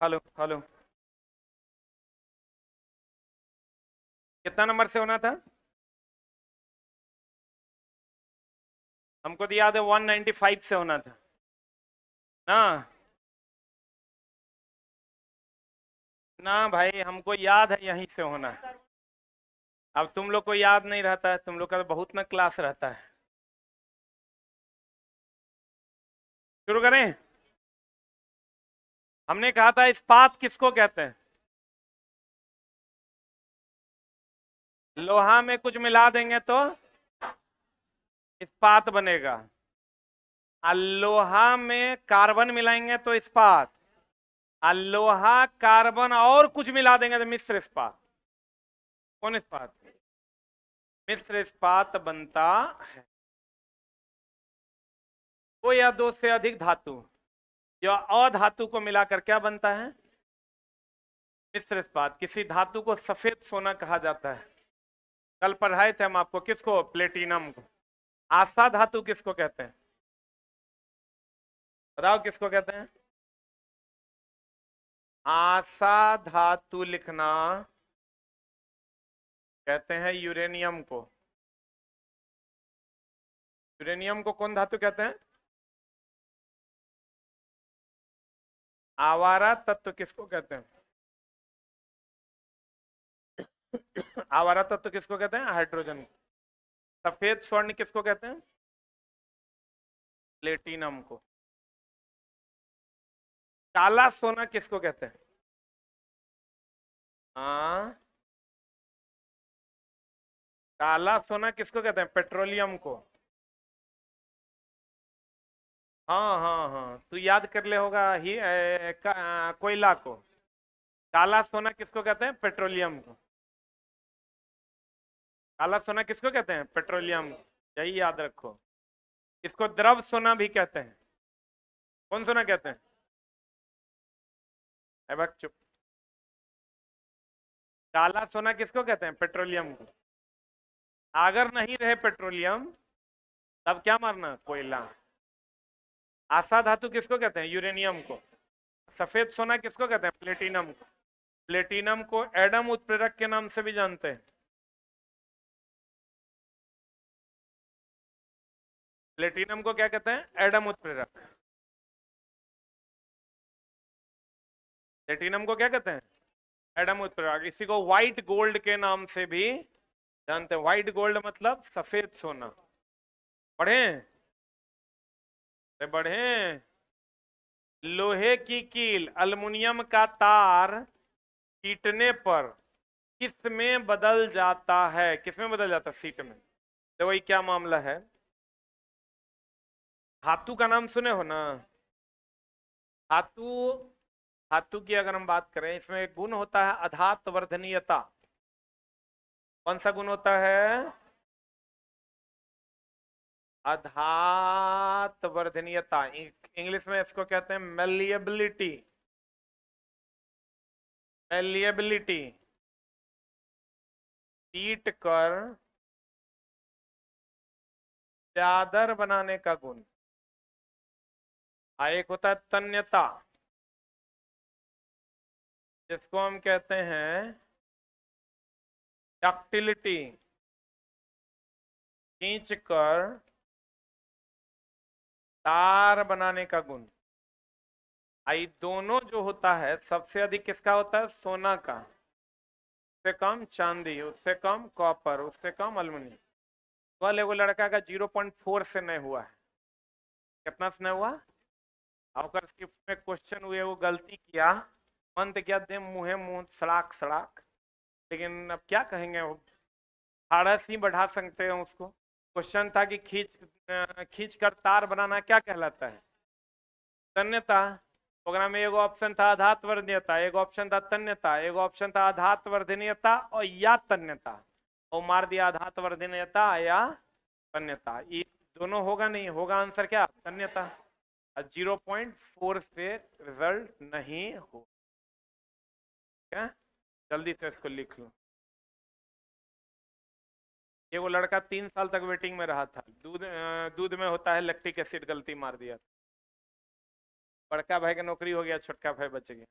Hello hello. कितना number से होना था? हमको तो याद है 195 से होना था ना। ना भाई, हमको याद है यहीं से होना है। अब तुम लोग को याद नहीं रहता है, तुम लोग का तो बहुत ना क्लास रहता है। शुरू करें? हमने कहा था इस्पात किसको कहते हैं? लोहा में कुछ मिला देंगे तो इस्पात बनेगा। लोहा में कार्बन मिलाएंगे तो इस्पात। लोहा कार्बन और कुछ मिला देंगे तो मिश्र इस्पात। कौन इस्पात? मिश्र इस्पात बनता है। दो या दो से अधिक धातु या अधातु को मिलाकर क्या बनता है? मिश्र इस्पात। किसी धातु को सफेद सोना कहा जाता है। कल पढ़ाए थे हम आपको, किसको? प्लेटिनम को। आशा धातु किसको कहते हैं? बताओ किसको कहते हैं? आशा धातु लिखना कहते हैं यूरेनियम को। यूरेनियम को कौन धातु कहते हैं? आवारा तत्व किसको कहते हैं? आवारा तत्व किसको कहते हैं? हाइड्रोजन को। सफेद स्वर्ण किसको कहते हैं? प्लेटिनम को। काला सोना किसको कहते हैं? हाँ, काला सोना किसको कहते हैं? पेट्रोलियम को। हाँ हाँ हाँ, तू याद कर ले होगा ही कोयला को। काला सोना किसको कहते हैं? पेट्रोलियम को। काला सोना किसको कहते हैं? पेट्रोलियम को। यही याद रखो। इसको द्रव सोना भी कहते हैं। कौन सोना कहते हैं? अब चुप। काला सोना किसको कहते हैं? पेट्रोलियम को। अगर नहीं रहे पेट्रोलियम, तब क्या मारना? कोयला। आशा धातु किसको कहते हैं? यूरेनियम को। सफेद सोना किसको कहते हैं? प्लेटिनम को। प्लेटिनम को एडम उत्प्रेरक के नाम से भी जानते हैं। प्लेटिनम को क्या कहते हैं? एडम उत्प्रेरक। प्लेटिनम को क्या कहते हैं? एडम उत्प्रेरक। इसी को व्हाइट गोल्ड के नाम से भी जानते हैं। व्हाइट गोल्ड मतलब सफेद सोना। पढ़े? बढ़े। लोहे की कील, अल्युमिनियम का तार पीटने पर किस में बदल जाता है? किस में बदल जाता है? सीट में। तो वही क्या मामला है? धातु का नाम सुने हो ना? धातु। धातु की अगर हम बात करें, इसमें एक गुण होता है अधात वर्धनीयता। कौन सा गुण होता है? अधात वर्धनीयता। इंग्लिश में इसको कहते हैं मेलिएबिलिटी। मेलिएबिलिटी। पीट कर चादर बनाने का गुण। एक होता है तन्यता, जिसको हम कहते हैं डक्टिलिटी। खींच कर तार बनाने का गुण। आई दोनों जो होता है, सबसे अधिक किसका होता है? सोना का। उससे कम चांदी, उससे कम कॉपर, उससे कम अल्युमिनियम। कल एगो लड़का का 0.4 से नहीं हुआ है। कितना से नहीं हुआ? अगर में क्वेश्चन हुए, वो गलती किया, मन तो क्या दे मुंह मुंह सड़ाक सड़ाक। लेकिन अब क्या कहेंगे, वो फाड़स ही बढ़ा सकते हैं उसको। क्वेश्चन था कि खींच कर तार बनाना क्या कहलाता है? तन्यता। प्रोग्राम में एगो ऑप्शन था आधात वर्धनीयता, एक ऑप्शन था तन्यता, एक ऑप्शन था आधात वर्धनीयता और या तन्यता। और मार दिया आधात वर्धनीयता या तन्यता। ये दोनों होगा नहीं, होगा आंसर क्या? तन्यता। 0.4 से रिजल्ट नहीं हो। क्या? जल्दी से इसको लिख लो। ये वो लड़का 3 साल तक वेटिंग में रहा था। दूध में होता है लैक्टिक एसिड, गलती मार दिया। बड़का भाई का नौकरी हो गया, छोटका भाई बच गया।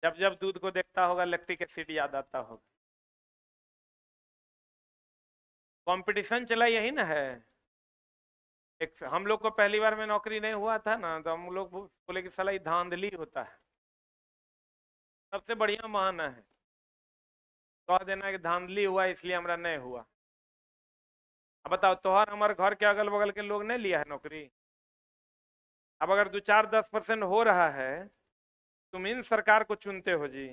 जब जब दूध को देखता होगा लैक्टिक एसिड याद आता होगा। कंपटीशन चला यही ना है। एक हम लोग को पहली बार में नौकरी नहीं हुआ था ना, तो हम लोग बोले कि साला ये धांधली होता है। सबसे बढ़िया माना है, कह देना कि धांधली हुआ इसलिए हमारा नहीं हुआ। अब बताओ, तोहर हमारे घर के अगल बगल के लोग नहीं लिया है नौकरी। अब अगर 2-4-10% हो रहा है, तुम इन सरकार को चुनते हो जी।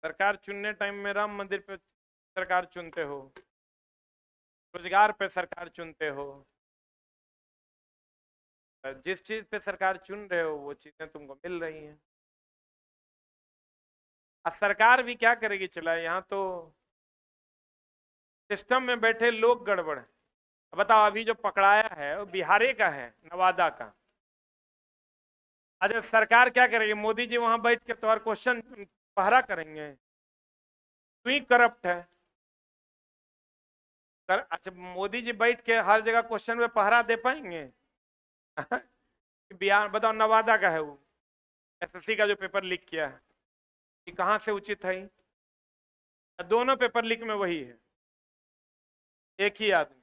सरकार चुनने टाइम में राम मंदिर पे सरकार चुनते हो, रोजगार पे सरकार चुनते हो। जिस चीज पे सरकार चुन रहे हो वो चीजें तुमको मिल रही हैं। अब सरकार भी क्या करेगी, चला यहाँ तो सिस्टम में बैठे लोग गड़बड़ है। अब बताओ, अभी जो पकड़ाया है वो बिहारी का है, नवादा का। अच्छा, सरकार क्या करेगी, मोदी जी वहां बैठ के तो और क्वेश्चन पहरा करेंगे। तू ही करप्ट है। अच्छा, मोदी जी बैठ के हर जगह क्वेश्चन पे पहरा दे पाएंगे? बिहार, बताओ, नवादा का है वो, एसएससी का जो पेपर लीक किया है, कि कहाँ से उचित है? दोनों पेपर लीक में वही है, एक ही आदमी।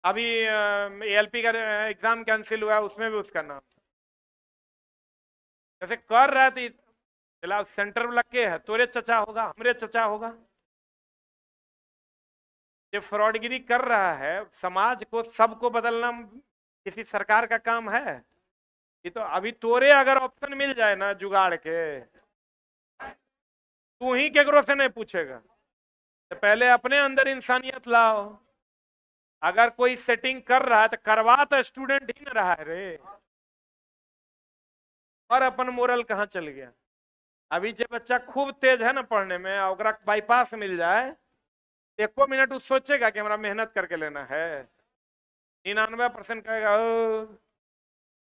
अभी एएलपी का एग्जाम कैंसिल हुआ, उसमें भी उसका नाम जैसे कर रहा है। चला सेंटर में लग के है, तोरे चचा होगा, हमरे चचा होगा। ये फ्रॉडगिरी कर रहा है, समाज को सबको बदलना किसी सरकार का काम है? ये तो अभी तोरे अगर ऑप्शन मिल जाए ना जुगाड़ के, तू ही केकरो से नहीं पूछेगा। तो पहले अपने अंदर इंसानियत लाओ। अगर कोई सेटिंग कर रहा है तो करवा तो स्टूडेंट ही ना रहा है रे। और अपन मोरल कहाँ चल गया? अभी जो बच्चा खूब तेज है ना पढ़ने में, और बाईपास मिल जाए, 1 मिनट उस सोचेगा कि हमारा मेहनत करके लेना है? 99% कहेगा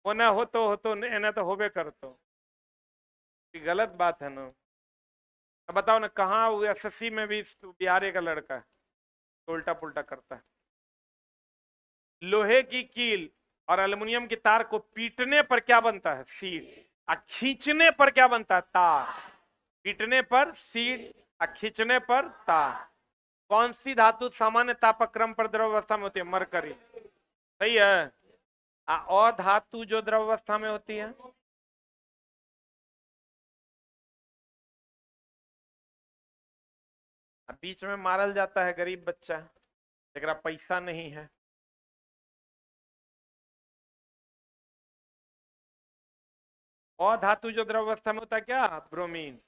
होना हो तो नहीं तो होबे कर तो। ये गलत बात है ना। अब बताओ ना, कहाँ वो एसएससी में भी बिहारी का लड़का है, तो उल्टा पुल्टा करता है। लोहे की कील और एल्युमिनियम की तार को पीटने पर क्या बनता है? सीट। और खींचने पर क्या बनता है? तार। पीटने पर सीट और खींचने पर तार। कौन सी धातु सामान्य तापक्रम पर द्रव अवस्था में होती है? मरकरी। सही है। और धातु जो द्रव अवस्था में होती है? बीच में मारल जाता है गरीब बच्चा, जरा पैसा नहीं है। और धातु जो द्रव अवस्था में होता है क्या? ब्रोमीन।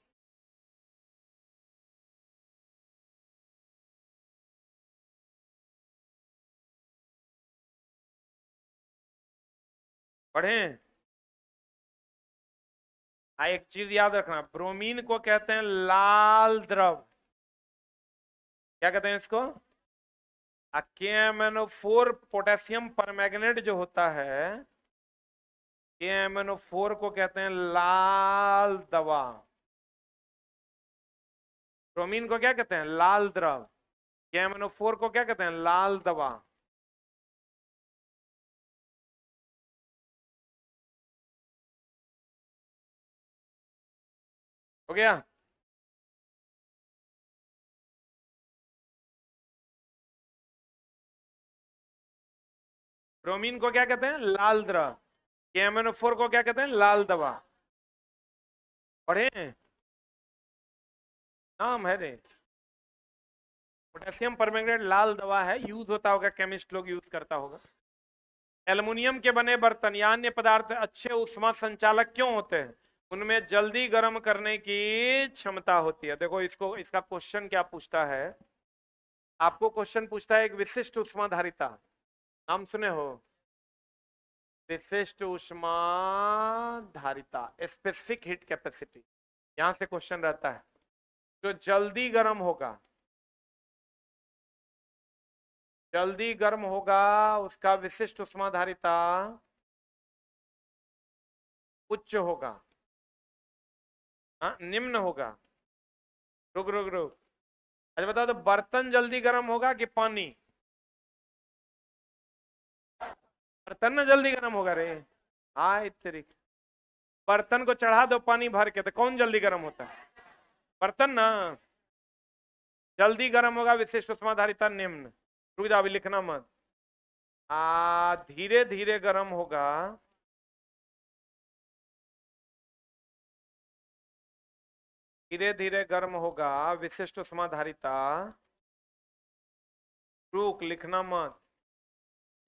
पढ़े? एक चीज याद रखना, ब्रोमीन को कहते हैं लाल द्रव। क्या कहते हैं इसको? KMnO4 पोटेशियम परमैंगनेट जो होता है, KMnO4 को कहते हैं लाल दवा। ब्रोमीन को क्या कहते हैं? लाल द्रव। KMnO4 को क्या कहते हैं? लाल दवा। हो गया? ब्रोमीन को क्या कहते हैं? लाल द्रव। KMnO4 को क्या कहते हैं? लाल दवा। पढ़े? नाम है रे। पोटेशियम परमैंगनेट लाल दवा है, यूज होता होगा, केमिस्ट लोग यूज करता होगा। एल्युमिनियम के बने बर्तन या अन्य पदार्थ अच्छे उष्मा संचालक क्यों होते हैं? उनमें जल्दी गर्म करने की क्षमता होती है। देखो इसको, इसका क्वेश्चन क्या पूछता है आपको? क्वेश्चन पूछता है एक विशिष्ट उष्मा धारिता, नाम सुने हो? विशिष्ट उष्मा धारिता, स्पेसिफिक हीट कैपेसिटी, यहां से क्वेश्चन रहता है। जो जल्दी गर्म होगा, जल्दी गर्म होगा, उसका विशिष्ट उष्मा धारिता उच्च होगा। हाँ, निम्न होगा। रुक रुक रुक। अच्छा बताओ, तो बर्तन जल्दी गर्म होगा कि पानी? बर्तन ना जल्दी गर्म होगा रे। हाँ, इतनी बर्तन को चढ़ा दो पानी भर के तो कौन जल्दी गर्म होता है? बर्तन ना। जल्दी गर्म होगा विशिष्ट उष्माधारिता निम्न। रुक जाओ, अभी लिखना मत। धीरे धीरे गर्म होगा। धीरे धीरे गर्म होगा विशिष्ट उष्माधारिता। रुक, लिखना मत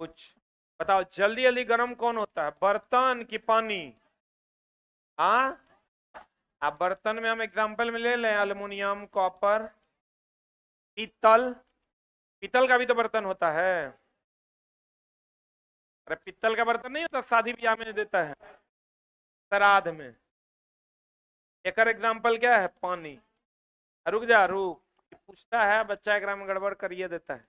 कुछ। बताओ जल्दी जल्दी गर्म कौन होता है, बर्तन की पानी? हाँ, अब बर्तन में हम एग्जांपल में ले लें एल्युमिनियम, कॉपर, पीतल। पीतल का भी तो बर्तन होता है। अरे पीतल का बर्तन नहीं होता, शादी ब्याह में देता है, श्राद्ध में। एक एग्जांपल क्या है? पानी। रुक जा, रुक। पूछता है बच्चा, एक में गड़बड़ करिए देता है।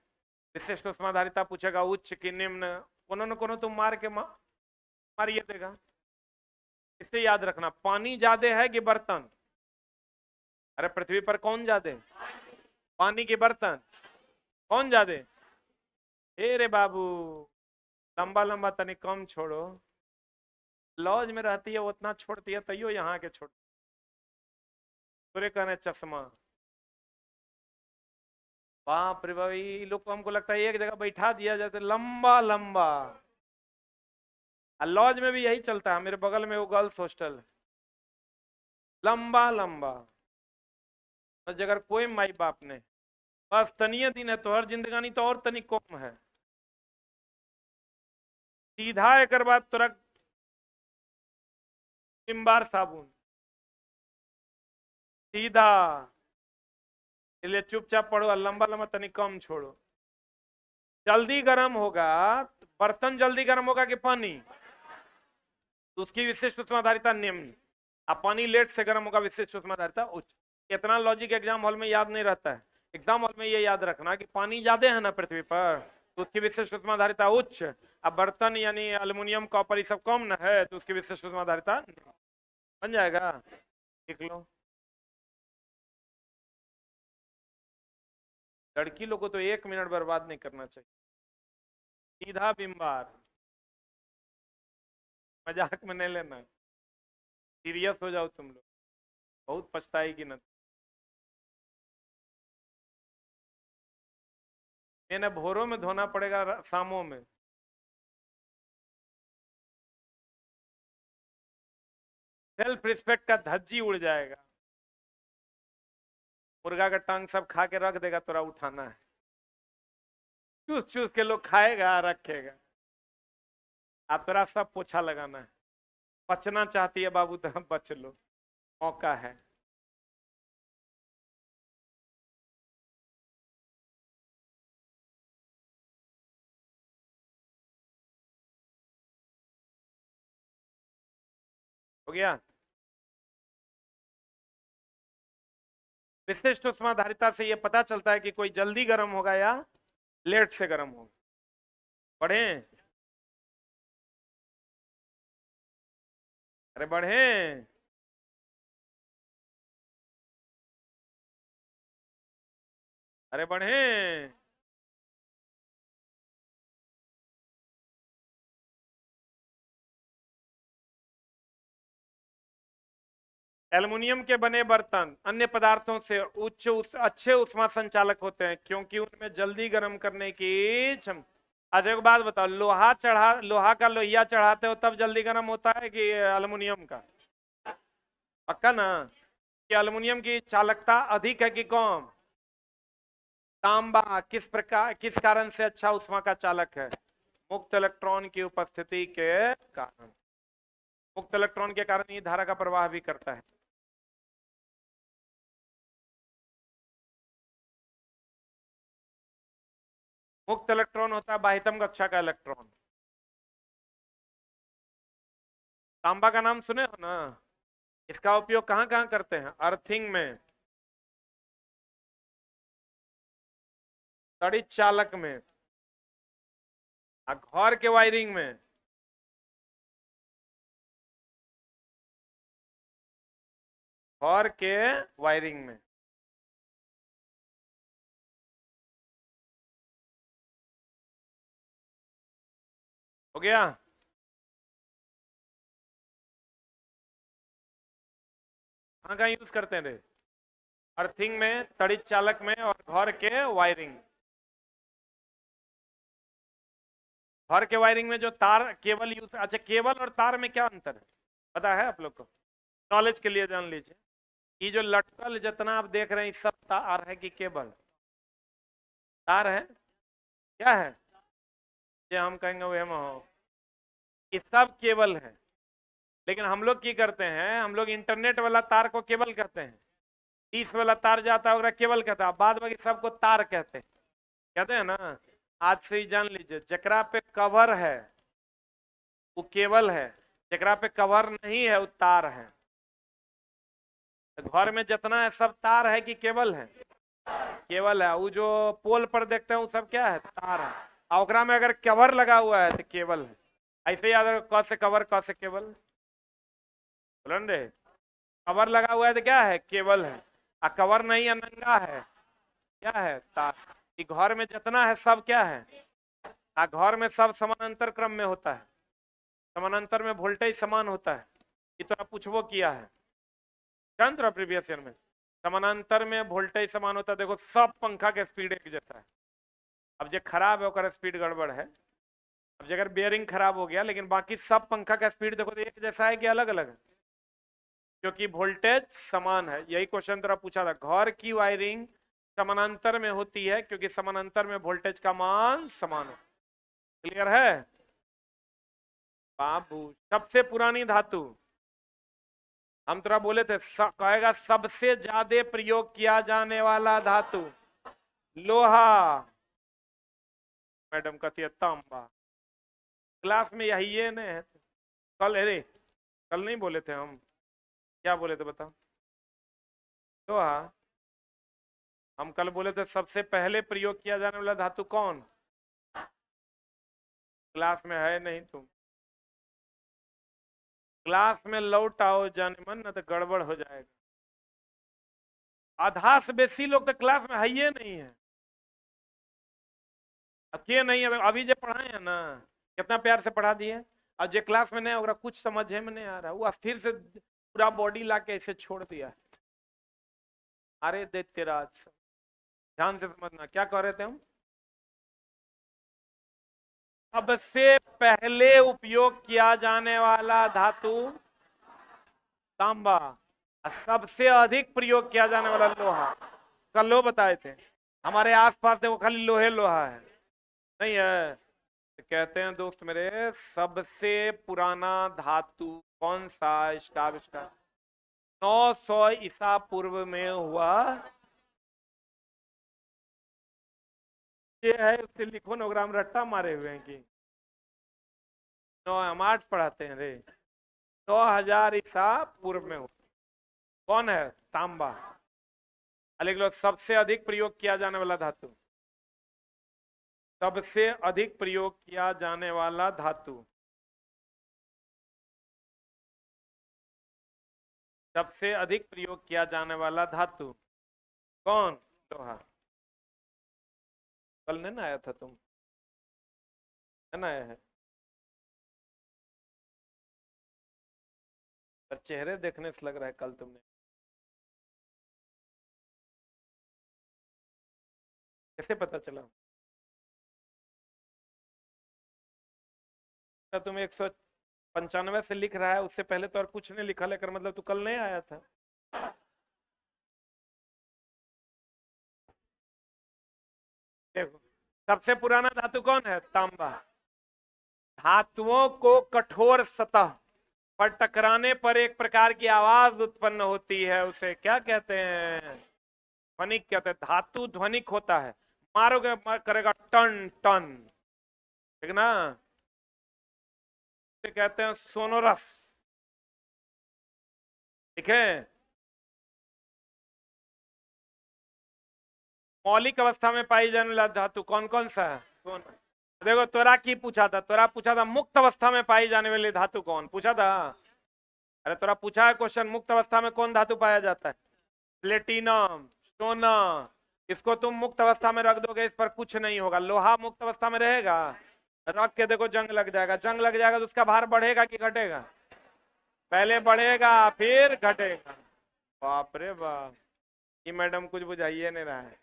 विशिष्ट उष्माधारिता पूछेगा उच्च की निम्न, कोनो न कोनो तुम मार के मारिए देगा। इससे याद रखना, पानी ज्यादा है कि बर्तन? अरे पृथ्वी पर कौन ज्यादा? पानी के बर्तन? कौन ज्यादा? ए रे बाबू, लंबा लंबा तनी कम छोड़ो। लॉज में रहती है उतना छोड़ती है, तैयो यहाँ के छोड़ पूरे कहने चश्मा। बाप रे भाई, लोग को हमको लगता है एक जगह बैठा दिया जाता है लंबा लंबा। लॉज में भी यही चलता है, मेरे बगल में वो गर्ल्स हॉस्टल है, लंबा लंबा। बस अगर कोई माई बाप ने, बस तनिए दिन है तो हर जिंदगानी तो और तनी कम है। सीधा एक बाद तुरंत विम साबुन, सीधा। इसलिए चुपचाप पढ़ो, लंबा लंबा तनी कम छोड़ो। जल्दी गर्म होगा, बर्तन जल्दी गर्म होगा कि पानी? तो उसकी विशिष्ट उष्माधारिता निम्न। अब पानी लेट से गर्म होगा, विशिष्ट उष्माधारिता उच्च। इतना लॉजिक एग्जाम हॉल में याद नहीं रहता है। एग्जाम हॉल में ये याद रखना कि पानी ज्यादा है ना पृथ्वी पर, तो उसकी विशिष्ट उष्माधारिता उच्च। अब बर्तन यानी अल्युमिनियम, कॉपर, ये सब कम न है, तो उसकी विशिष्ट उष्माधारिता बन जाएगा। लिख लो। लड़की लोग को तो 1 मिनट बर्बाद नहीं करना चाहिए, सीधा बिंबार। मजाक में नहीं लेना, सीरियस हो जाओ तुम लोग, बहुत पछताएगी ना। मैंने भोरों में धोना पड़ेगा, शामों में। सेल्फ रिस्पेक्ट का धज्जी उड़ जाएगा। मुर्गा का टांग सब खा के रख देगा, तोरा उठाना है। चूस चूस के लोग खाएगा, रखेगा। अब तोरा सब पोछा लगाना है। बचना चाहती है बाबू तो बच लो, मौका है। हो गया। विशिष्ट उष्माधारिता से यह पता चलता है कि कोई जल्दी गर्म होगा या लेट से गर्म होगा। बढ़े? अरे बढ़े। अरे बढ़े। एल्युमिनियम के बने बर्तन अन्य पदार्थों से अच्छे उष्मा संचालक होते हैं क्योंकि उनमें जल्दी गर्म करने की क्षमता। अच्छा एक बात बताओ, लोहा का लोहिया चढ़ाते हो तब जल्दी गर्म होता है कि एल्युमिनियम का? पक्का ना? कि एल्युमिनियम की चालकता अधिक है कि कम? तांबा किस कारण से अच्छा उष्मा का चालक है? मुक्त इलेक्ट्रॉन की उपस्थिति के कारण। मुक्त इलेक्ट्रॉन के कारण ये धारा का प्रवाह भी करता है। मुक्त इलेक्ट्रॉन होता है बाह्यतम कक्षा का इलेक्ट्रॉन। तांबा का नाम सुने हो ना? इसका उपयोग कहाँ कहाँ करते हैं? अर्थिंग में, तड़ित चालक में, घर के वायरिंग में। घर के वायरिंग में। हो गया। कहाँ कहाँ यूज करते हैं रे? अर्थिंग में, तड़ित चालक में, और घर के वायरिंग। घर के वायरिंग में जो तार केबल यूज, अच्छा केबल और तार में क्या अंतर है पता है आप लोग को? नॉलेज के लिए जान लीजिए। ये जो लटकल जितना आप देख रहे हैं सब तार है कि केबल? तार है। क्या है? ये हम कहेंगे वो हम हो, ये सब केबल है। लेकिन हम लोग की करते हैं, हम लोग इंटरनेट वाला तार को केबल कहते हैं, 30 वाला तार जाता है केबल कहता है, बाद बाकी सबको तार कहते हैं ना। आज से ही जान लीजिए, जकरा पे कवर है वो केबल है, जकरा पे कवर नहीं है वो तार है। घर में जितना है सब तार है कि केबल है? केबल है। वो जो पोल पर देखते हैं वो सब क्या है? तार है। और ओकरा में अगर कवर लगा हुआ है तो केबल है। ऐसे याद रखो, क से कवर, क से केबल। बोलन रे, कवर लगा हुआ है तो क्या है? केबल है। और कवर नहीं है, नंगा है, क्या है? तार। ये घर में जितना है सब क्या है? घर में सब समानांतर क्रम में होता है, समानांतर में वोल्टेज समान होता है। ये तो आप पूछबो किया है चंद्र प्रीवियस ईयर में। समानांतर में वोल्टेज समान होता है। देखो सब पंखा के स्पीड एक जैसा है। अब जो खराब है उसका स्पीड गड़बड़ है। अब अगर बेयरिंग खराब हो गया, लेकिन बाकी सब पंखा का स्पीड देखो तो एक जैसा है कि अलग अलग है? क्योंकि वोल्टेज समान है। यही क्वेश्चन तरह पूछा था, घर की वायरिंग समानांतर में होती है क्योंकि समानांतर में वोल्टेज का मान समान है। क्लियर है बाबू? सबसे पुरानी धातु हम तरह बोले थे, कहेगा सबसे ज्यादा प्रयोग किया जाने वाला धातु लोहा। मैडम कहती है तांबा। क्लास में यही ये नहीं है। कल, अरे कल नहीं बोले थे हम? क्या बोले थे बताओ? लोहा। हम कल बोले थे सबसे पहले प्रयोग किया जाने वाला धातु कौन? क्लास में है नहीं तुम। क्लास में लौट आओ जाने मन, ना तो गड़बड़ हो जाएगा। आधा से बेसी लोग तो क्लास में है ही नहीं है। के नहीं है अभी जो पढ़ाए हैं ना, कितना प्यार से पढ़ा दिए। और जो क्लास में नहीं होगा कुछ समझे में नहीं आ रहा, वो अस्थिर से पूरा बॉडी ला के ऐसे छोड़ दिया। अरे दैत्य राज, ध्यान से समझना क्या कह रहे थे हम। सबसे पहले उपयोग किया जाने वाला धातु तांबा, और सबसे अधिक प्रयोग किया जाने वाला लोहा। कल लो बताए थे। हमारे आसपास देखो खाली लोहे लोहा है, नहीं है? तो कहते हैं दोस्त मेरे, सबसे पुराना धातु कौन सा इसका आविष्कार 900 ईसा पूर्व में हुआ? ये है, उससे लिखो नोग्राम रट्टा मारे हुए हैं कि नौ, हम 8 पढ़ाते हैं रे। 2000 ईसा पूर्व में हुआ। कौन है? तांबा। लिख लो, सबसे अधिक प्रयोग किया जाने वाला धातु, सबसे अधिक प्रयोग किया जाने वाला धातु, सबसे अधिक प्रयोग किया जाने वाला धातु कौन? लोहा। कल नहीं ना आया था तुम? है ना? आया है। पर चेहरे देखने से लग रहा है कल तुमने। कैसे पता चला? तो तुम 195 से लिख रहा है, उससे पहले तो और कुछ नहीं लिखा, लेकर मतलब तू कल नहीं आया था। देखो, सबसे पुराना धातु कौन है? तांबा। धातुओं को कठोर सतह पर टकराने पर एक प्रकार की आवाज उत्पन्न होती है, उसे क्या कहते हैं? ध्वनिक कहते हैं। धातु ध्वनिक होता है, मारोगे करेगा टन टन, ठीक ना? इसे कहते हैं सोनोरस। ठीक है। मौलिक अवस्था में पाई जाने वाला धातु कौन कौन सा है? सोना। देखो तोरा की पूछा था, तोरा पूछा था मुक्त अवस्था में पाई जाने वाली धातु कौन, पूछा था? अरे तोरा पूछा है क्वेश्चन, मुक्त अवस्था में कौन धातु पाया जाता है? प्लेटिनम, सोना। इसको तुम मुक्त अवस्था में रख दोगे, इस पर कुछ नहीं होगा। लोहा मुक्त अवस्था में रहेगा? रख के देखो, जंग लग जाएगा। जंग लग जाएगा तो उसका भार बढ़ेगा कि घटेगा? पहले बढ़ेगा फिर घटेगा। बाप रे बाप, ये मैडम कुछ बुझाइए नहीं रहा है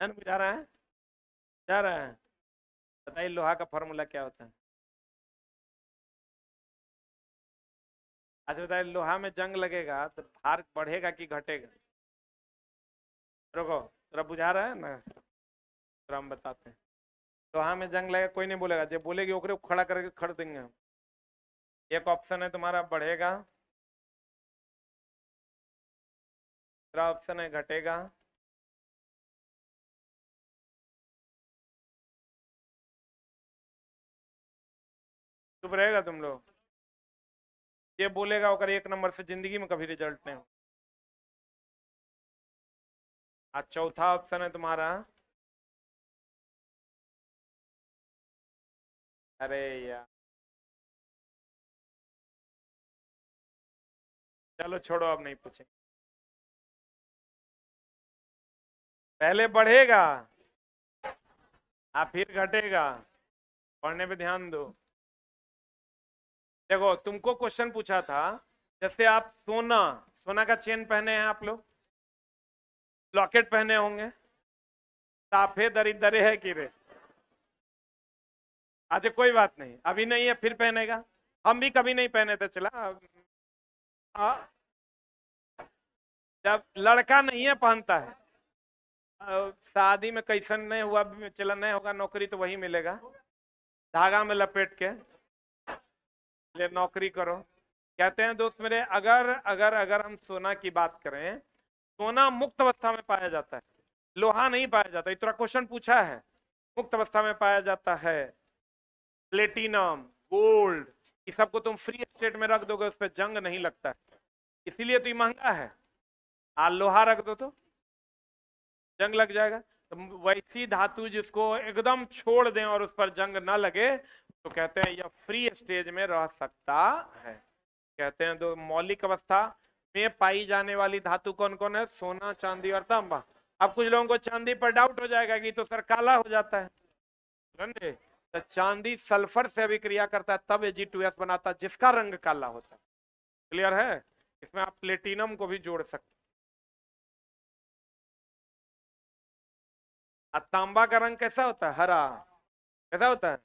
ना? बुझा रहा है, बुझा रहा है। बताइए लोहा का फॉर्मूला क्या होता है? अच्छा बताइए, लोहा में जंग लगेगा तो भार बढ़ेगा कि घटेगा? रुको, जरा बुझा रहा है ना, जरा हम बताते हैं। लोहा में जंग लगेगा, कोई नहीं बोलेगा, जब बोलेगी ओकरे को खड़ा करके खड़ देंगे हम। एक ऑप्शन है तुम्हारा बढ़ेगा, दूसरा ऑप्शन है घटेगा। चुप रहेगा तुम लोग? ये बोलेगा ओकर एक नंबर से जिंदगी में कभी रिजल्ट नहीं हो। आज चौथा ऑप्शन है तुम्हारा, अरे यार, चलो छोड़ो, अब नहीं पूछेंगे। पहले बढ़ेगा, फिर घटेगा। पढ़ने पे ध्यान दो। देखो तुमको क्वेश्चन पूछा था, जैसे आप सोना, सोना का चेन पहने हैं आप लोग, लॉकेट पहने होंगे, साफे दरी दरे है कि रे? अच्छा कोई बात नहीं, अभी नहीं है फिर पहनेगा। हम भी कभी नहीं पहने थे, चला आ, जब लड़का नहीं है पहनता है। शादी में कैसन नहीं हुआ, चला नहीं होगा, नौकरी तो वही मिलेगा, धागा में लपेट के ले नौकरी करो। कहते हैं दोस्त मेरे, अगर अगर अगर हम सोना की बात करें, सोना मुक्त अवस्था में पाया जाता है, लोहा नहीं पाया जाता। इतना क्वेश्चन पूछा है, मुक्त अवस्था में पाया जाता है। प्लेटिनम, गोल्ड, ये सबको तुम फ्री स्टेट में रख दोगे, उस पर जंग नहीं लगता है, इसीलिए तो ये महंगा है। लोहा रख दो तो जंग लग जाएगा। तो वैसी धातु जिसको एकदम छोड़ दें और उस पर जंग ना लगे, तो कहते हैं यह फ्री स्टेज में रह सकता है। कहते हैं दो मौलिक अवस्था में पाई जाने वाली धातु कौन कौन है? सोना, चांदी और तांबा। अब कुछ लोगों को चांदी पर डाउट हो जाएगा कि तो सर काला हो जाता है, समझे? तो चांदी सल्फर से अभिक्रिया करता है, तब Ag2S बनाता है, जिसका रंग काला होता है। क्लियर है? इसमें आप प्लेटिनम को भी जोड़ सकते हैं। तांबा का रंग कैसा होता है? हरा। कैसा होता है?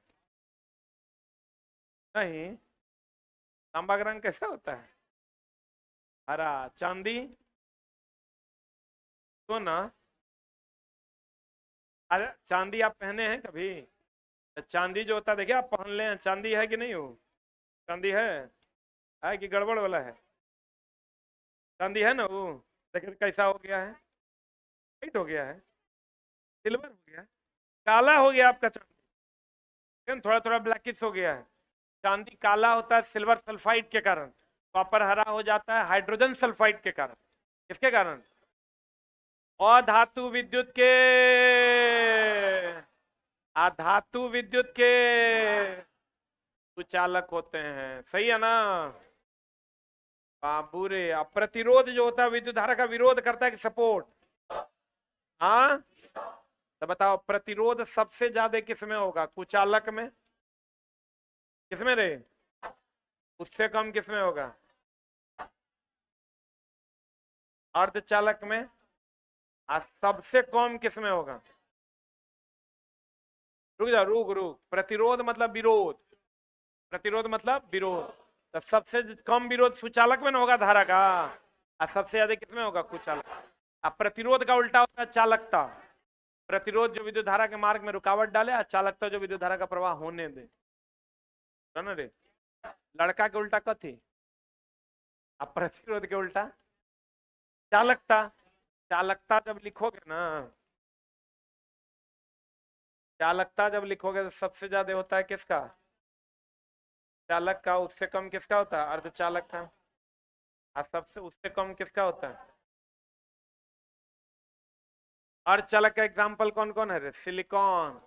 नहीं, तांबा का रंग कैसा होता है? हरा। चांदी, सोना। अरे चांदी आप पहने हैं कभी? चांदी जो होता है, देखिए आप पहन ले हैं, चांदी है कि नहीं हो? चांदी है कि गड़बड़ वाला है? चांदी है ना वो? देखिए कैसा हो गया है, वाइट हो गया है, सिल्वर हो गया है, काला हो गया आपका चांदी, थोड़ा थोड़ा ब्लैकिश हो गया है। चांदी काला होता है सिल्वर सल्फाइड के कारण, कॉपर हरा हो जाता है हाइड्रोजन सल्फाइड के कारण। किसके कारण? अधातु विद्युत के, अधातु विद्युत के सुचालक होते हैं, सही है ना? बुरे। अब प्रतिरोध जो होता है विद्युत धारा का विरोध करता है कि सपोर्ट? हाँ, तो बताओ प्रतिरोध सबसे ज्यादा किसमें होगा? कुचालक में? किसमें रे? उससे कम किसमें होगा? अर्धचालक में। सबसे कम किसमें होगा? रुक जा, रुक रुक, प्रतिरोध मतलब विरोध, प्रतिरोध मतलब विरोध। तो सबसे कम विरोध सुचालक में ना होगा धारा का, और सबसे ज्यादा किसमें होगा? कुचालक। अब प्रतिरोध का उल्टा होता है चालकता। प्रतिरोध जो विद्युत धारा के मार्ग में रुकावट डाले, और चालकता जो विद्युत धारा का प्रवाह होने दे, है ना रे? लड़का के उल्टा कथी? अब प्रतिरोध के उल्टा चालकता। चालकता जब लिखोगे ना, चालकता जब लिखोगे तो सबसे ज्यादा होता है किसका? चालक का। उससे कम किसका होता है? अर्धचालक का। और सबसे उससे कम किसका होता है? अर्धचालक का एग्जाम्पल कौन कौन है? सिलिकॉन।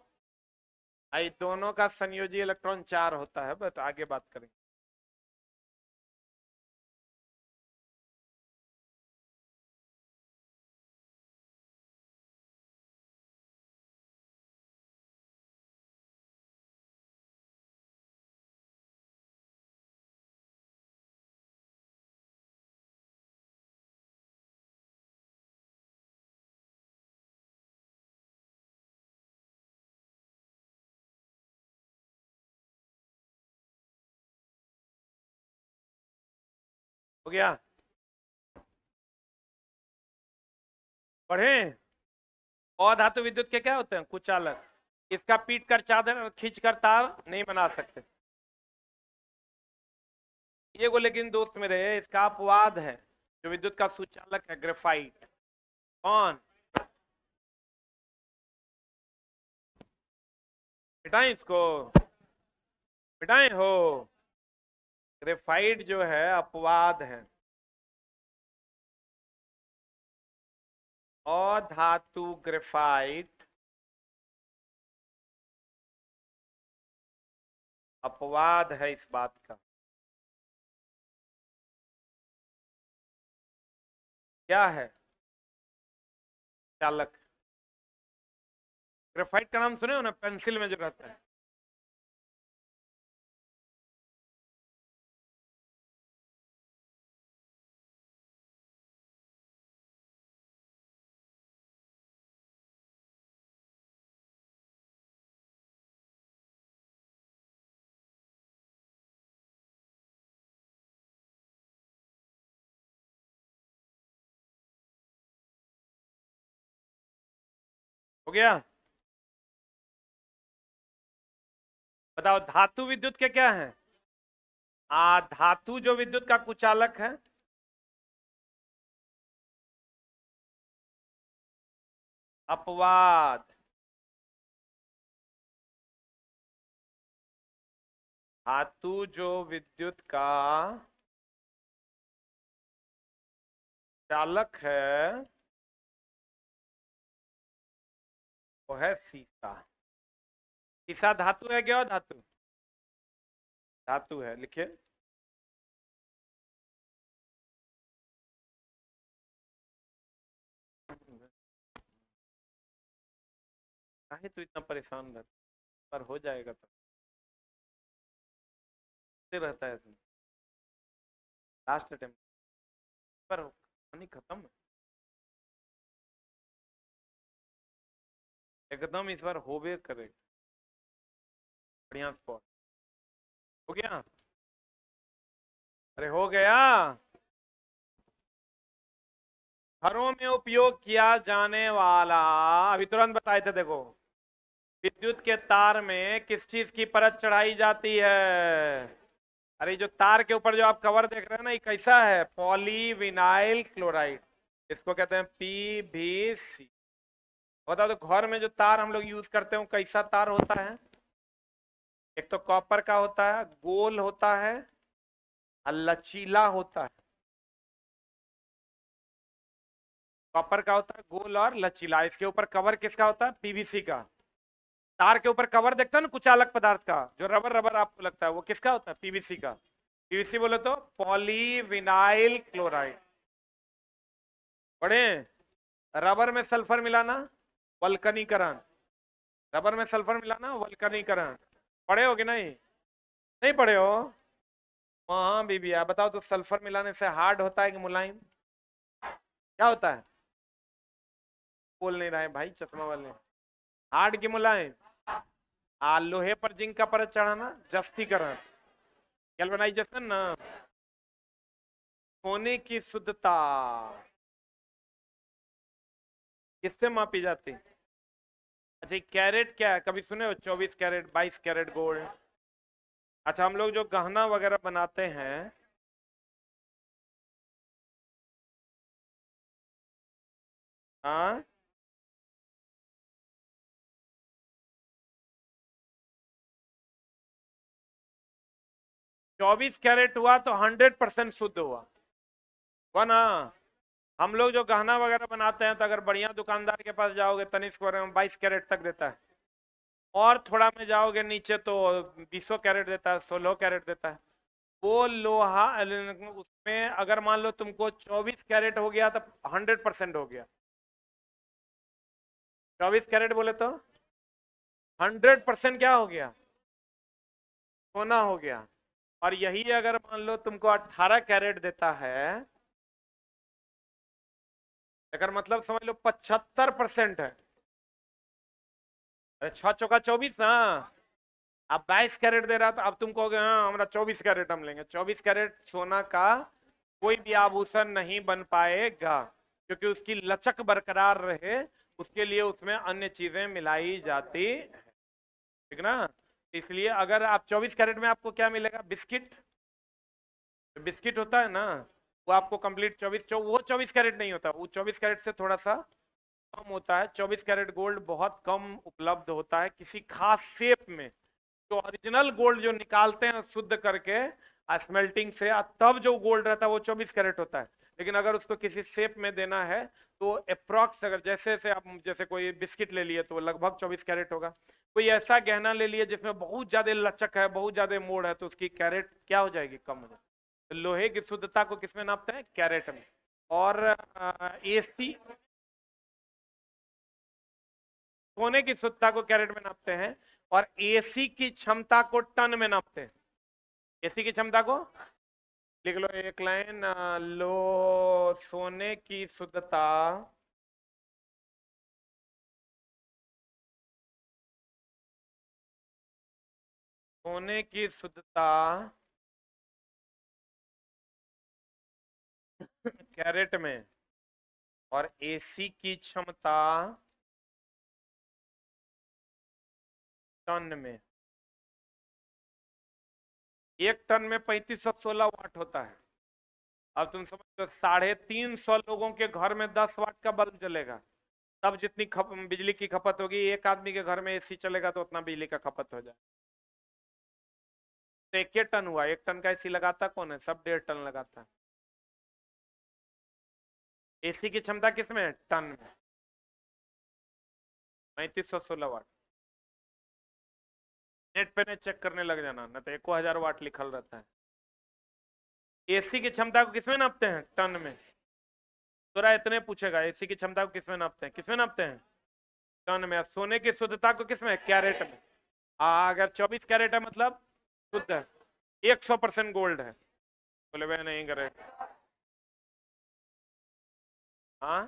आई दोनों का संयोजी इलेक्ट्रॉन 4 होता है, बस आगे बात करेंगे। हो गया? पढ़े? अधातु विद्युत के क्या होते हैं? कुचालक। इसका पीट कर चादर, खींच कर तार नहीं बना सकते। ये को लेकिन दोस्त मेरे, इसका अपवाद है। जो विद्युत का सुचालक है, ग्रेफाइट। कौन? मिटाएं इसको? मिटाएं हो? ग्रेफाइट जो है अपवाद है। अधातु ग्रेफाइट अपवाद है इस बात का। क्या है? चालक। ग्रेफाइट का नाम सुने हो ना, पेंसिल में जो रहता है। हो गया? बताओ धातु विद्युत के क्या है? धातु जो विद्युत का कुचालक है, अपवाद। धातु जो विद्युत का चालक है वो है सीसा। सीसा धातु है क्या? धातु? धातु है, लिखिए। काहे तू इतना परेशान रहता? पर हो जाएगा तो रहता है तुम। लास्ट अटेम्प्ट पर कहानी खत्म है। एकदम इस बार होवे करेगा। बढ़िया स्पॉट। हो गया? अरे हो गया। घरों में उपयोग किया जाने वाला, अभी तुरंत बताए थे देखो। विद्युत के तार में किस चीज की परत चढ़ाई जाती है? अरे जो तार के ऊपर जो आप कवर देख रहे हैं ना, ये कैसा है? Polyvinyl chloride. इसको कहते हैं पीवीसी। बताओ तो घर में जो तार हम लोग यूज करते हैं वो कैसा तार होता है? एक तो कॉपर का होता है, गोल होता है और लचीला होता है। कॉपर का होता है गोल और लचीला। इसके ऊपर कवर किसका होता है? पीवीसी का। तार के ऊपर कवर देखता है ना कुचालक पदार्थ का, जो रबर रबर आपको लगता है, वो किसका होता है? पीवीसी का। पीवीसी बोले तो पॉलीविनाइल क्लोराइड। पढ़े? रबर में सल्फर मिलाना, वल्कनीकरण। रबर में सल्फर मिलाना, वल्कनीकरण। पढ़े हो कि नहीं? नहीं पढ़े हो? हाँ बीबी, आप बताओ तो, सल्फर मिलाने से हार्ड होता है कि मुलायम? क्या होता है? बोल नहीं रहा है भाई चश्मा वाले। हार्ड की मुलायम? लोहे पर जिंक का परत चढ़ाना, जस्तीकरण। गैल्वेनाइजेशन ना। सोने की शुद्धता किससे मापी जाती? अच्छा, कैरेट क्या है? कभी सुने हो? 24 कैरेट, 22 कैरेट गोल्ड। अच्छा, हम लोग जो गहना वगैरह बनाते हैं, हाँ, 24 कैरेट हुआ तो 100% शुद्ध हुआ ना। हम लोग जो गहना वगैरह बनाते हैं, तो अगर बढ़िया दुकानदार के पास जाओगे, तनिष्क वगैरह में 22 कैरेट तक देता है। और थोड़ा में जाओगे नीचे तो 20 कैरेट देता है, 16 कैरेट देता है। वो लोहा उसमें अगर मान लो तुमको 24 कैरेट हो गया तो 100% हो गया। 24 कैरेट बोले तो 100% क्या हो गया? सोना हो गया। और यही अगर मान लो तुमको 18 कैरेट देता है, अगर मतलब समझ लो 75% है। अरे 6 चौका 24 ना। अब 22 कैरेट दे रहा, तो अब तुम कहोगे हाँ हमारा 24 कैरेट हम लेंगे। 24 कैरेट सोना का कोई भी आभूषण नहीं बन पाएगा, क्योंकि उसकी लचक बरकरार रहे उसके लिए उसमें अन्य चीजें मिलाई जाती है, ठीक ना। इसलिए अगर आप 24 कैरेट में आपको क्या मिलेगा, बिस्किट, बिस्किट होता है ना, वो आपको कंप्लीट 24, वो 24 कैरेट नहीं होता, वो 24 कैरेट से थोड़ा सा कम होता है। 24 कैरेट गोल्ड बहुत कम उपलब्ध होता है किसी खास शेप में। तो ओरिजिनल गोल्ड जो निकालते हैं शुद्ध करके स्मेल्टिंग से, तब जो गोल्ड रहता है वो 24 कैरेट होता है। लेकिन अगर उसको किसी शेप में देना है तो अप्रॉक्स, अगर जैसे से आप जैसे कोई बिस्किट ले लिए तो लगभग 24 कैरेट होगा। कोई ऐसा गहना ले लिए जिसमें बहुत ज्यादा लचक है, बहुत ज्यादा मोड़ है, तो उसकी कैरेट क्या हो जाएगी, कम हो जाएगी। तो लोहे की शुद्धता को किसमें नापते हैं, कैरेट में। और एसी, सोने की शुद्धता को कैरेट में नापते हैं, और एसी की क्षमता को टन में नापते हैं। एसी की क्षमता को लिख लो एक लाइन, लो सोने की शुद्धता सोने की शुद्धता कैरेट में, और एसी की क्षमता टन में। एक टन में 3516 वाट होता है। अब तुम समझो 350 लोगों के घर में 10 वाट का बल्ब जलेगा, तब जितनी बिजली की खपत होगी, एक आदमी के घर में एसी चलेगा तो उतना बिजली का खपत हो जाए। तो एक टन हुआ, एक टन का एसी लगाता कौन है, सब 1.5 टन लगाता है। एसी की क्षमता किसमें है, टन में, 3516 वाट। नेट पे ने चेक करने लग जाना, न तो 1000 वाट लिखल रहता है। एसी की क्षमता को किसमें नापते हैं, टन में। थोड़ा इतने पूछेगा, एसी की क्षमता को किसमें नापते हैं, किसमें नापते हैं, टन में। सोने की शुद्धता को किसमें, कैरेट में। अगर 24 कैरेट है मतलब शुद्ध है, 100% गोल्ड है। बोले वह नहीं करे, हाँ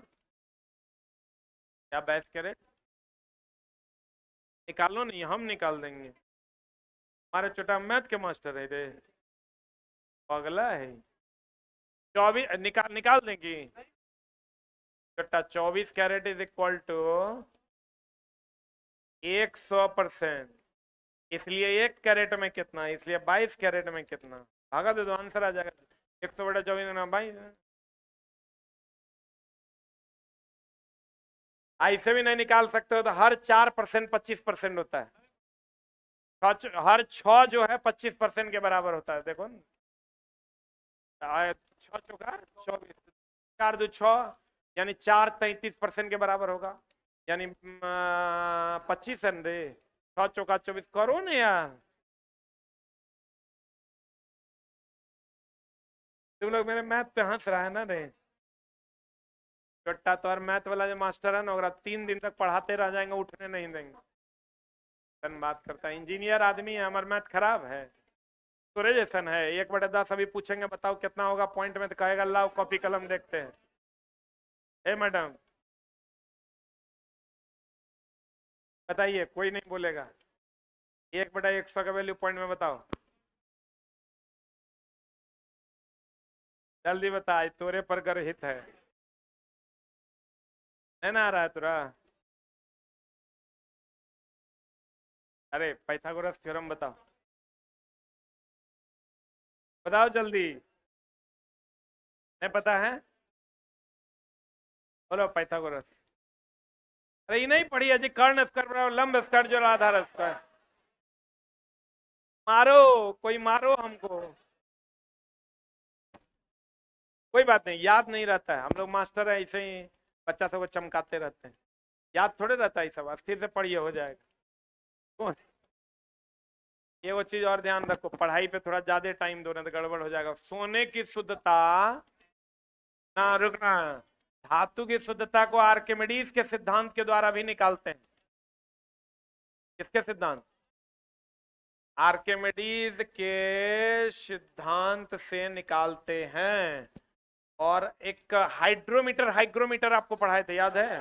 क्या 22 कैरेट निकालो, नहीं हम निकाल देंगे, हमारे छोटा मैथ के मास्टर है रे, अगला है। 24 निकाल निकाल देंगे। छोटा 24 कैरेट इज इक्वल टू 100%। इसलिए 1 कैरेट में कितना, इसलिए 22 कैरेट में कितना, भागा दे दो आंसर आ जाएगा। 100/24 ना भाई, ऐसे भी नहीं निकाल सकते हो तो हर 4% 25% होता है। हर 6 जो है 25% के बराबर होता है, देखो ना। 6 चौका 24, 4 2 6, यानी 4 33% के बराबर होगा, यानी 25 है रे। 6 चौका 24 करो ना यार, तुम लोग मेरे मैथ पे हंस रहा है ना रे। छोटा तो और मैथ वाला जो मास्टर है ना, ओकरा 3 दिन तक पढ़ाते रह जाएंगे, उठने नहीं देंगे। बात करता है, इंजीनियर आदमी है, हमारा मैथ खराब है, तोरे जैसन है। 1/10 अभी पूछेंगे बताओ कितना होगा पॉइंट में, तो कहेगा लाओ कॉपी कलम देखते हैं। ए मैडम बताइए, कोई नहीं बोलेगा। 1/100 का वैल्यू पॉइंट में बताओ, जल्दी बता, आज तोरे पर गर्हित है ना, आ रहा है तुरा। अरे पाइथागोरस थ्योरम बताओ, बताओ जल्दी, नहीं पता है, बोलो पाइथागोरस। अरे ये नहीं पढ़ी है जी, कर्ण स्क्वायर बराबर लंब स्क्वायर जो आधार स्क्वायर। मारो, कोई मारो हमको, कोई बात नहीं, याद नहीं रहता है, हम लोग मास्टर है ऐसे ही, बच्चा सबको चमकाते रहते हैं, याद थोड़े रहता है सब, अस्थिर से पढ़िए हो जाएगा। कौन, ये वो चीज और ध्यान रखो, पढ़ाई पे थोड़ा ज्यादा टाइम दो ना तो गड़बड़ हो जाएगा। सोने की शुद्धता, ना रुकना, धातु की शुद्धता को आर्किमिडीज के सिद्धांत के द्वारा भी निकालते हैं। किसके सिद्धांत, आर्किमिडीज के सिद्धांत से निकालते हैं। और एक हाइड्रोमीटर, हाइग्रोमीटर आपको पढ़ाए थे, याद है,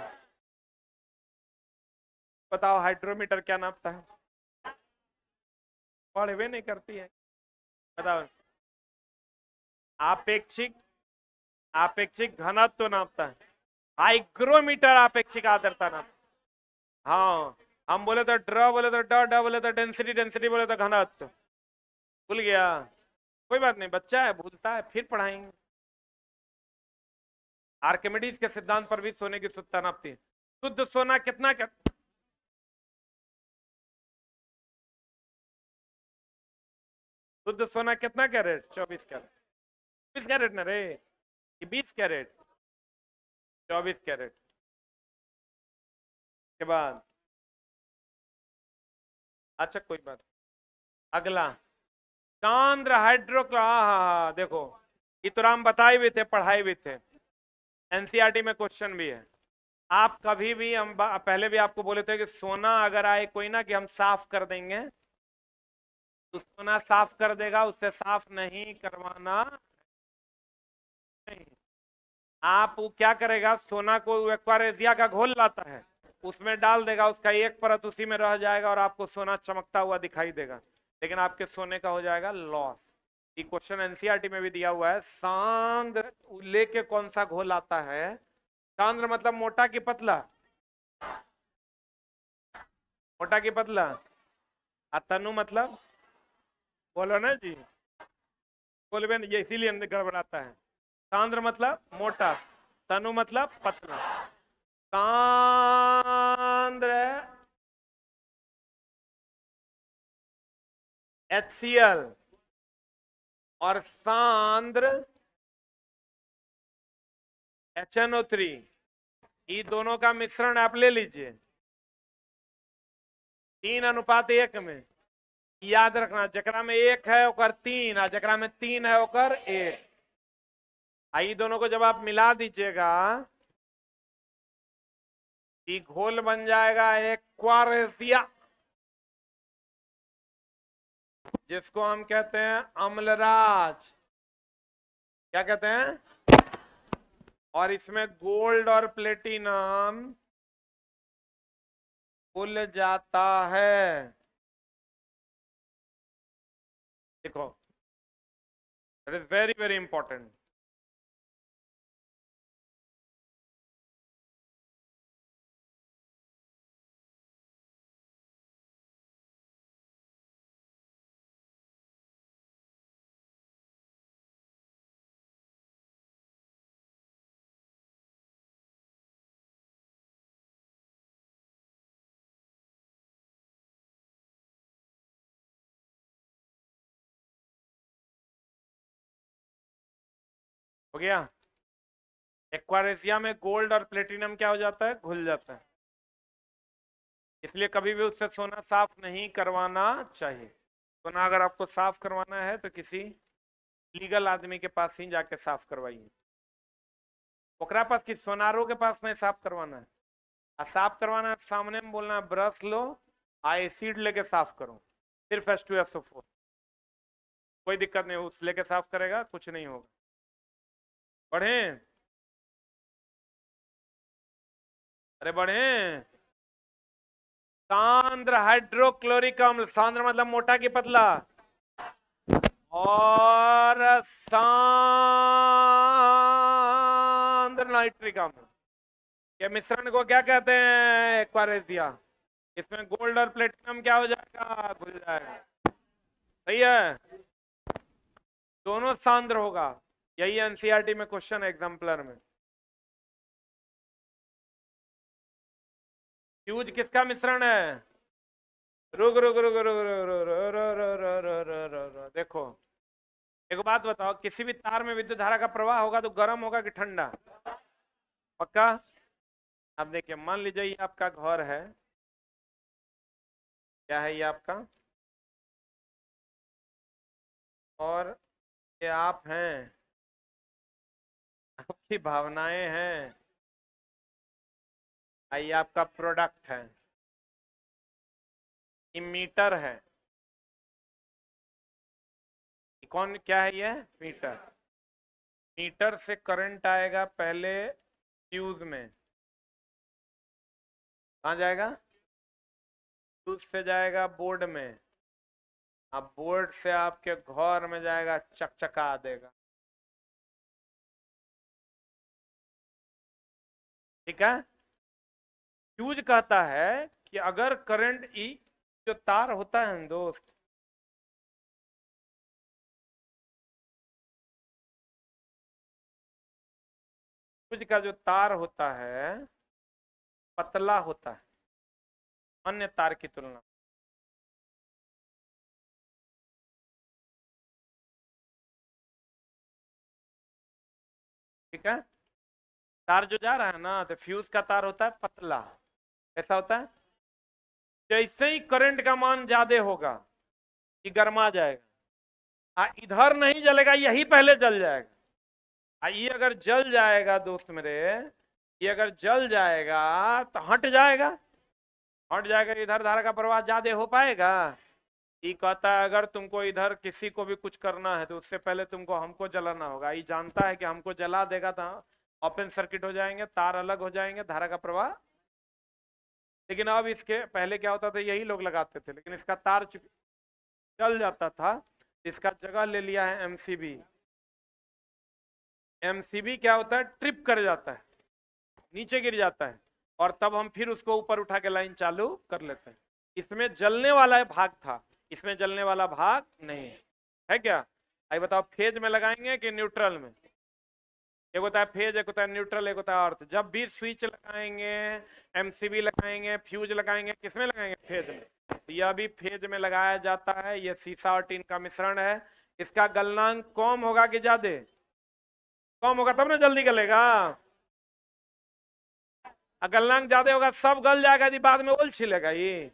बताओ हाइड्रोमीटर क्या नापता है, पढ़वे नहीं करती है, बताओ। आपेक्षिक आपेक्षिक घनत्व नापता है। हाइग्रोमीटर आपेक्षिक आर्द्रता नापता। हाँ, हम बोले तो ड्र बोले तो ड बोले तो डेंसिटी, डेंसिटी बोले तो घनत्व। भूल गया? कोई बात नहीं, बच्चा है भूलता है, फिर पढ़ाएंगे। आर्किमिडीज के सिद्धांत पर भी सोने की शुद्धता नापती है। शुद्ध सोना कितना शुद्ध सोना कितना कैरेट? 24 कैरेट। 20 कैरेट ना रे, कि 20 कैरेट? 24 कैरेट के बाद। अच्छा कोई बात। अगला, सांद्र हाइड्रोक्लो, हाँ हाँ हाँ, देखो ये तो हम बताए भी थे, पढ़ाए भी थे, एनसीईआरटी में क्वेश्चन भी है। आप कभी भी, हम पहले भी आपको बोले थे कि सोना अगर आए कोई ना कि हम साफ कर देंगे, तो सोना साफ कर देगा, उससे साफ नहीं करवाना। नहीं, आप वो क्या करेगा, सोना को एक्वारेजिया का घोल लाता है, उसमें डाल देगा, उसका एक परत उसी में रह जाएगा और आपको सोना चमकता हुआ दिखाई देगा, लेकिन आपके सोने का हो जाएगा लॉस। ये क्वेश्चन एनसीईआरटी में भी दिया हुआ है। सांद्र लेके कौन सा घोल आता है? सांद्र मतलब मोटा कि पतला? मोटा कि पतला? तनु मतलब? बोलो ना जी, बोलबे ये इसीलिए गड़बड़ाता है। सांद्र मतलब मोटा, तनु मतलब पतला। सांद्र HCl और सांद्र HNO3, ये दोनों का मिश्रण आप ले लीजिए 3:1 में। याद रखना, जकरा में 1 है ओकर 3, और जकरा में 3 है ओकर 1। आई दोनों को जब आप मिला दीजिएगा, ये घोल बन जाएगा एक्वारेसिया, जिसको हम कहते हैं अम्लराज। क्या कहते हैं? और इसमें गोल्ड और प्लेटिनम खुल जाता है। देखो, it is very very important. हो गया? एक्वारेसिया में गोल्ड और प्लेटिनम क्या हो जाता है? घुल जाता है। इसलिए कभी भी उससे सोना साफ नहीं करवाना चाहिए। सोना अगर आपको साफ करवाना है तो किसी लीगल आदमी के पास ही जाके साफ करवाइए। ओकरा पास कि सोनारों के पास नहीं साफ करवाना है। साफ करवाना है, सामने में बोलना है ब्रश लो, एसिड लेके साफ करो, सिर्फ H2SO4। कोई दिक्कत नहीं, उस लेके साफ करेगा, कुछ नहीं होगा। बढ़े? अरे बढ़े। सांद्र हाइड्रोक्लोरिक अम्ल, सांद्र मतलब मोटा कि पतला? और सांद्र नाइट्रिक अम्ल, ये मिश्रण को क्या कहते हैं? एक्वारेसिया। इसमें गोल्ड और प्लेटिनम क्या हो जाएगा? घुल जाएगा। सही है, दोनों सांद्र होगा। यही एनसीईआरटी में क्वेश्चन है एग्जाम्पलर में। फ्यूज किसका मिश्रण है? रुक रुक रुक रुक रुक रुक रुक रुक रुक रुक रुक रुक रुक। देखो, एक बात बताओ, किसी भी तार में विद्युत धारा का प्रवाह होगा तो गर्म होगा कि ठंडा? पक्का? अब देखिए, मान लीजिए ये आपका घर है। क्या है ये आपका? और ये आप हैं, आपकी भावनाएं हैं, ये आपका प्रोडक्ट है, ये मीटर है। कौन क्या है ये? मीटर। मीटर से करंट आएगा पहले फ्यूज में। कहाँ जाएगा? फ्यूज से जाएगा बोर्ड में। अब बोर्ड से आपके घर में जाएगा, चकचका देगा। ठीक है। फ्यूज कहता है कि अगर करंट ई जो तार होता है ना दोस्त, फ्यूज का जो तार होता है पतला होता है अन्य तार की तुलना में। ठीक है। तार जो जा रहा है ना, तो फ्यूज का तार होता है पतला। ऐसा होता है। जैसे ही करंट का मान ज्यादा होगा ये गर्मा जाएगा, इधर नहीं जलेगा, यही पहले जल जाएगा। ये अगर जल जाएगा दोस्त मेरे, ये अगर जल जाएगा तो हट जाएगा। हट जाएगा, इधर धारा का प्रवाह ज्यादा हो पाएगा। ये कहता है अगर तुमको इधर किसी को भी कुछ करना है तो उससे पहले तुमको हमको जलाना होगा। ये जानता है कि हमको जला देगा तो ओपन सर्किट हो जाएंगे, तार अलग हो जाएंगे, धारा का प्रवाह। लेकिन अब इसके पहले क्या होता था, यही लोग लगाते थे, लेकिन इसका तार जल जाता था। इसका जगह ले लिया है एमसीबी। एमसीबी क्या होता है, ट्रिप कर जाता है, नीचे गिर जाता है, और तब हम फिर उसको ऊपर उठा के लाइन चालू कर लेते हैं। इसमें जलने वाला भाग था, इसमें जलने वाला भाग नहीं है क्या? आई बताओ, फेज में लगाएंगे कि न्यूट्रल में? एक होता है फेज, एक होता है न्यूट्रल, एक होता है अर्थ। जब भी स्विच लगाएंगे, एमसीबी लगाएंगे, फ्यूज लगाएंगे, किसमें लगाएंगे? फेज में। तो यह भी फेज में लगाया जाता है। यह सीसा और टीन का मिश्रण है। इसका गलनांक कम होगा कि ज्यादा? कम होगा तब ना जल्दी गलेगा। गलनांक ज्यादा होगा सब गल जाएगा जी, बाद में ओल छिलेगा ये।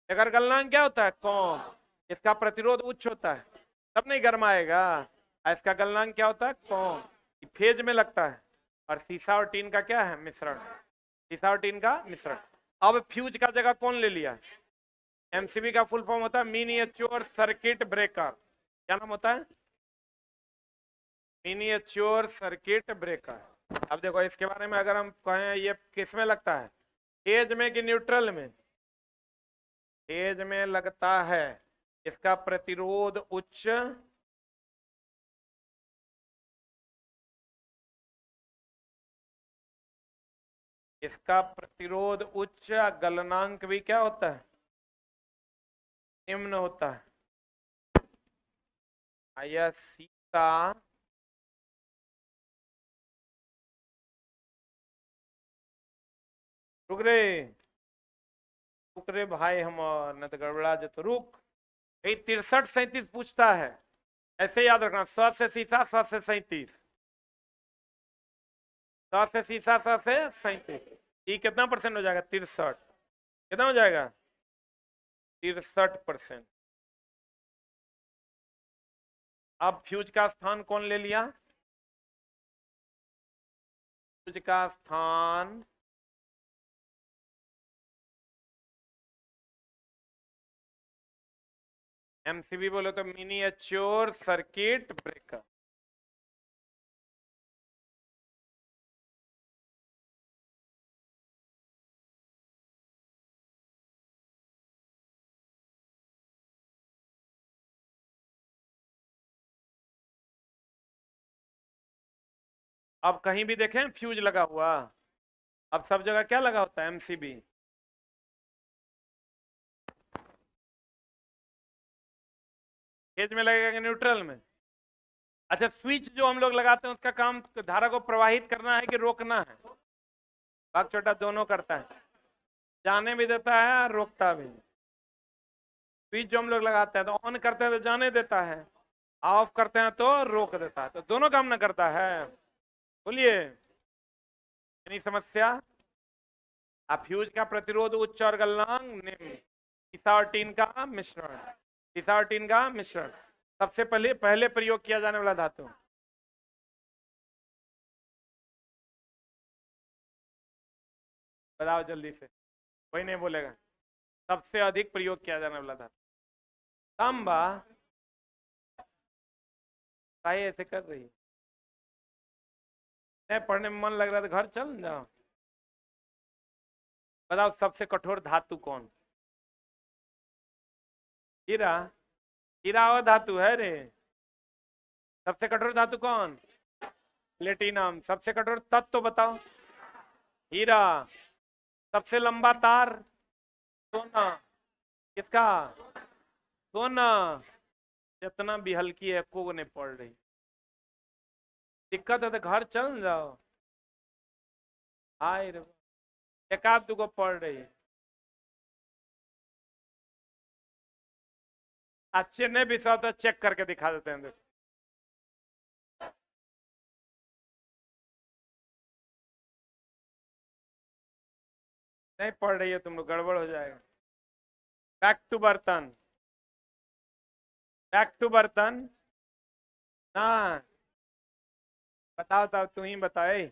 अगर गलनांक क्या होता है? कम। इसका प्रतिरोध उच्च होता है तब नहीं गरमाएगा। इसका गलनांक क्या होता है? कम। फेज में लगता है। और सीसा और टीन का क्या है? मिश्रण। सीसा और टीन का मिश्रण। अब फ्यूज का जगह कौन ले लिया? एमसीबी का फुल फॉर्म होता है मिनिएचर सर्किट ब्रेकर। क्या नाम होता है? Miniature circuit breaker. अब देखो इसके बारे में अगर हम कहें, ये किस में लगता है? फेज में कि न्यूट्रल में? फेज में लगता है। इसका प्रतिरोध उच्च, इसका प्रतिरोध उच्च, गलनांक भी क्या होता है? निम्न होता है। यह सीसा रुक रे, रुक रे भाई, हम न तो गड़बड़ा जे तो रुक। 63-37 पूछता है, ऐसे याद रखना। 100 से सीसा, 100 से 37, 100 से सीसा, 100 से 37। ये कितना परसेंट हो जाएगा? 63। कितना हो जाएगा? 63%। अब फ्यूज का स्थान कौन ले लिया? फ्यूज का स्थान एमसीबी बोले तो मिनिएचर सर्किट ब्रेकर। अब कहीं भी देखें फ्यूज लगा हुआ, अब सब जगह क्या लगा होता है? एमसीबी। फेज में लगेगा कि न्यूट्रल में? अच्छा, स्विच जो हम लोग लगाते हैं उसका काम धारा को प्रवाहित करना है कि रोकना है? भाग छोटा दोनों करता है, जाने भी देता है और रोकता भी। स्विच जो हम लोग लगाते हैं तो ऑन करते हैं तो जाने देता है, ऑफ करते हैं तो रोक देता है, तो दोनों काम ना करता है। बोलिए, यानी समस्या। आप फ्यूज का प्रतिरोध उच्च और गलनांक निम्न, सीसा और टीन का मिश्रण, सीसा और टीन का मिश्रण। सबसे पहले पहले प्रयोग किया जाने वाला धातु, बताओ जल्दी से, कोई नहीं बोलेगा। सबसे अधिक प्रयोग किया जाने वाला धातु तांबा। काहे ऐसे कर रही है? नहीं पढ़ने में मन लग रहा है तो घर चल जाओ। बताओ सबसे कठोर धातु कौन? हीरा। हीरा और धातु है रे। सबसे कठोर धातु कौन? प्लेटिनम। सबसे कठोर तत्व तो बताओ। हीरा। सबसे लंबा तार? सोना। किसका? सोना। जितना भी हल्की है को नहीं पड़ रही। दिक्कत है तो घर चल जाओ। हाय रे, एक आध दुगो पड़ रही है। अच्छे नहीं भी तो चेक करके दिखा देते हैं, देखो। नहीं पड़ रही है तुम लोग, गड़बड़ हो जाएगा। बैक टू बर्तन। बैक टू बर्तन। हाँ, बताओ बताओ, तू ही बताए।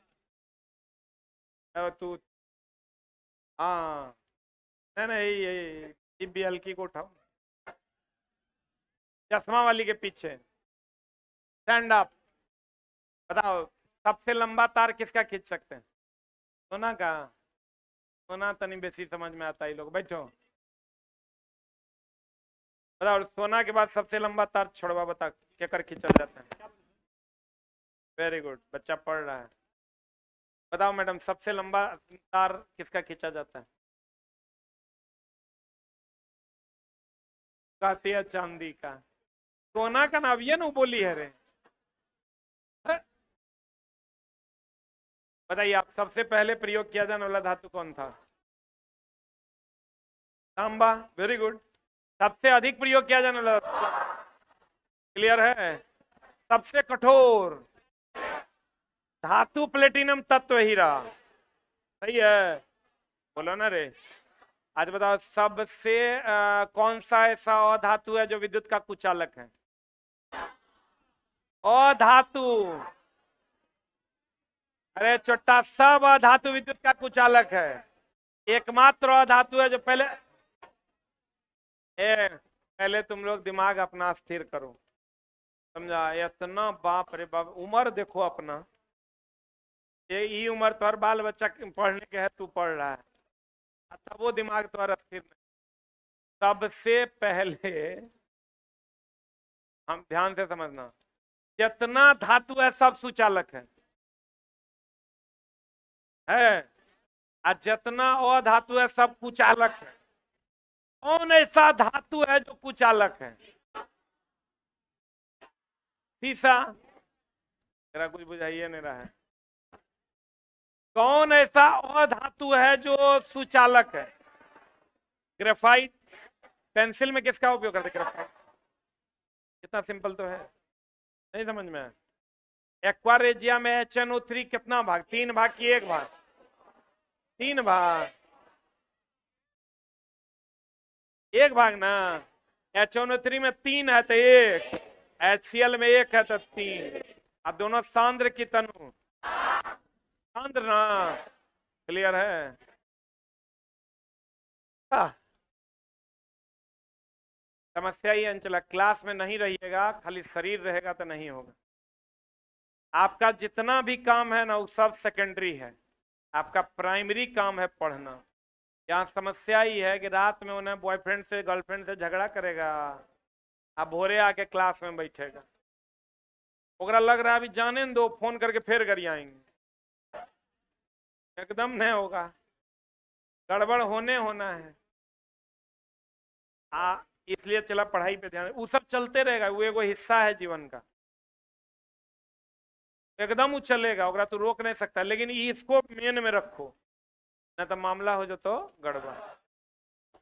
तू। हाँ। नहीं नहीं, ये भी हल्की को उठाओ। चश्मा वाली के पीछे। Stand up. बताओ, सबसे लंबा तार किसका खींच सकते हैं? सोना का। सोना तनी बेसी समझ में आता है, लोग बैठो। बताओ, सोना के बाद सबसे लंबा तार छोड़वा, बता क्या कर खींचा जाता है? वेरी गुड, बच्चा पढ़ रहा है। बताओ मैडम, सबसे लंबा तार किसका खींचा जाता है? कहती है चांदी का। सोना का नाम ये ना बोली है रे। अरे, बताइए आप, सबसे पहले प्रयोग किया जाने वाला धातु कौन था? तांबा। Very good. सबसे अधिक प्रयोग किया जाने वाला? क्लियर है। सबसे कठोर धातु? प्लेटिनम तत्व हीरा। सही है। बोलो ना रे। आज बताओ, सबसे कौन सा ऐसा अधातु है जो विद्युत का कुचालक है? अधातु। अरे छोटा, सब अधातु विद्युत का कुचालक है। एकमात्र अधातु है जो पहले पहले तुम लोग दिमाग अपना स्थिर करो। समझा? इतना बाप रे बाप, उम्र देखो अपना। ये उम्र तो हर बाल बच्चा पढ़ने के है, तू पढ़ रहा है। अच्छा, वो दिमाग तो हर स्थिर नहीं। सबसे पहले, हम ध्यान से समझना, जितना धातु है सब सुचालक है। और जितना अधातु है सब कुचालक है। कौन ऐसा धातु है जो कुचालक है? शीशा। मेरा कुछ बुझाइए नहीं रहा है। कौन ऐसा अधातु है जो सुचालक है? ग्रेफाइट। पेंसिल में किसका उपयोग करते? ग्रेफाइट। कितना सिंपल तो है। नहीं समझ में आया? एक्वारेजिया में HNO3 कितना भाग? 3 भाग की 1 भाग? 3 भाग। 1 भाग ना। HNO3 में 3 है तो 1, HCl में 1 है तो 3। अब दोनों सांद्र की तनु। सांद्र ना। क्लियर है? समस्या ही अंचला, क्लास में नहीं रहिएगा, खाली शरीर रहेगा तो नहीं होगा। आपका जितना भी काम है ना, वो सब सेकेंडरी है। आपका प्राइमरी काम है पढ़ना। यहाँ समस्या ही है कि रात में उन्हें बॉयफ्रेंड से गर्लफ्रेंड से झगड़ा करेगा, अब भोरे आके क्लास में बैठेगा। ओकरा लग रहा है अभी जाने दो, फोन करके फिर करी आएंगे। एकदम नहीं होगा। गड़बड़ होना है। इसलिए चला पढ़ाई पे ध्यान, वो सब चलते रहेगा, वो एगो हिस्सा है जीवन का। एकदम वो चलेगा, ओकरा तो रोक नहीं सकता, लेकिन इसको मेन में रखो, नहीं तो मामला हो जो तो गड़बड़।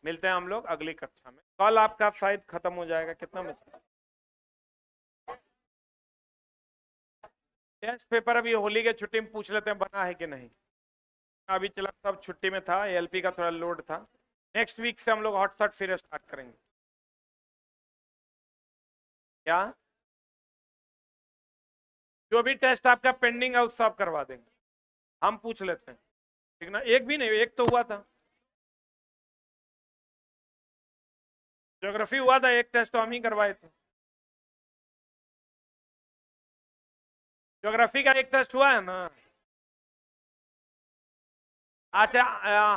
मिलते हैं हम लोग अगली कक्षा में। कल आपका शायद खत्म हो जाएगा। कितना में? टेस्ट पेपर अभी होली के छुट्टी में पूछ लेते हैं बना है कि नहीं। अभी चला सब छुट्टी में था, LP का थोड़ा लोड था। नेक्स्ट वीक से हम लोग हॉट शॉट फिर स्टार्ट करेंगे। क्या? जो भी टेस्ट आपका पेंडिंग है उसको आप करवा देंगे, हम पूछ लेते हैं। ठीक ना? एक भी नहीं, एक तो हुआ था। ज्योग्राफी हुआ था, एक टेस्ट तो हम ही करवाए थे। ज्योग्राफी का एक टेस्ट हुआ है ना। अच्छा,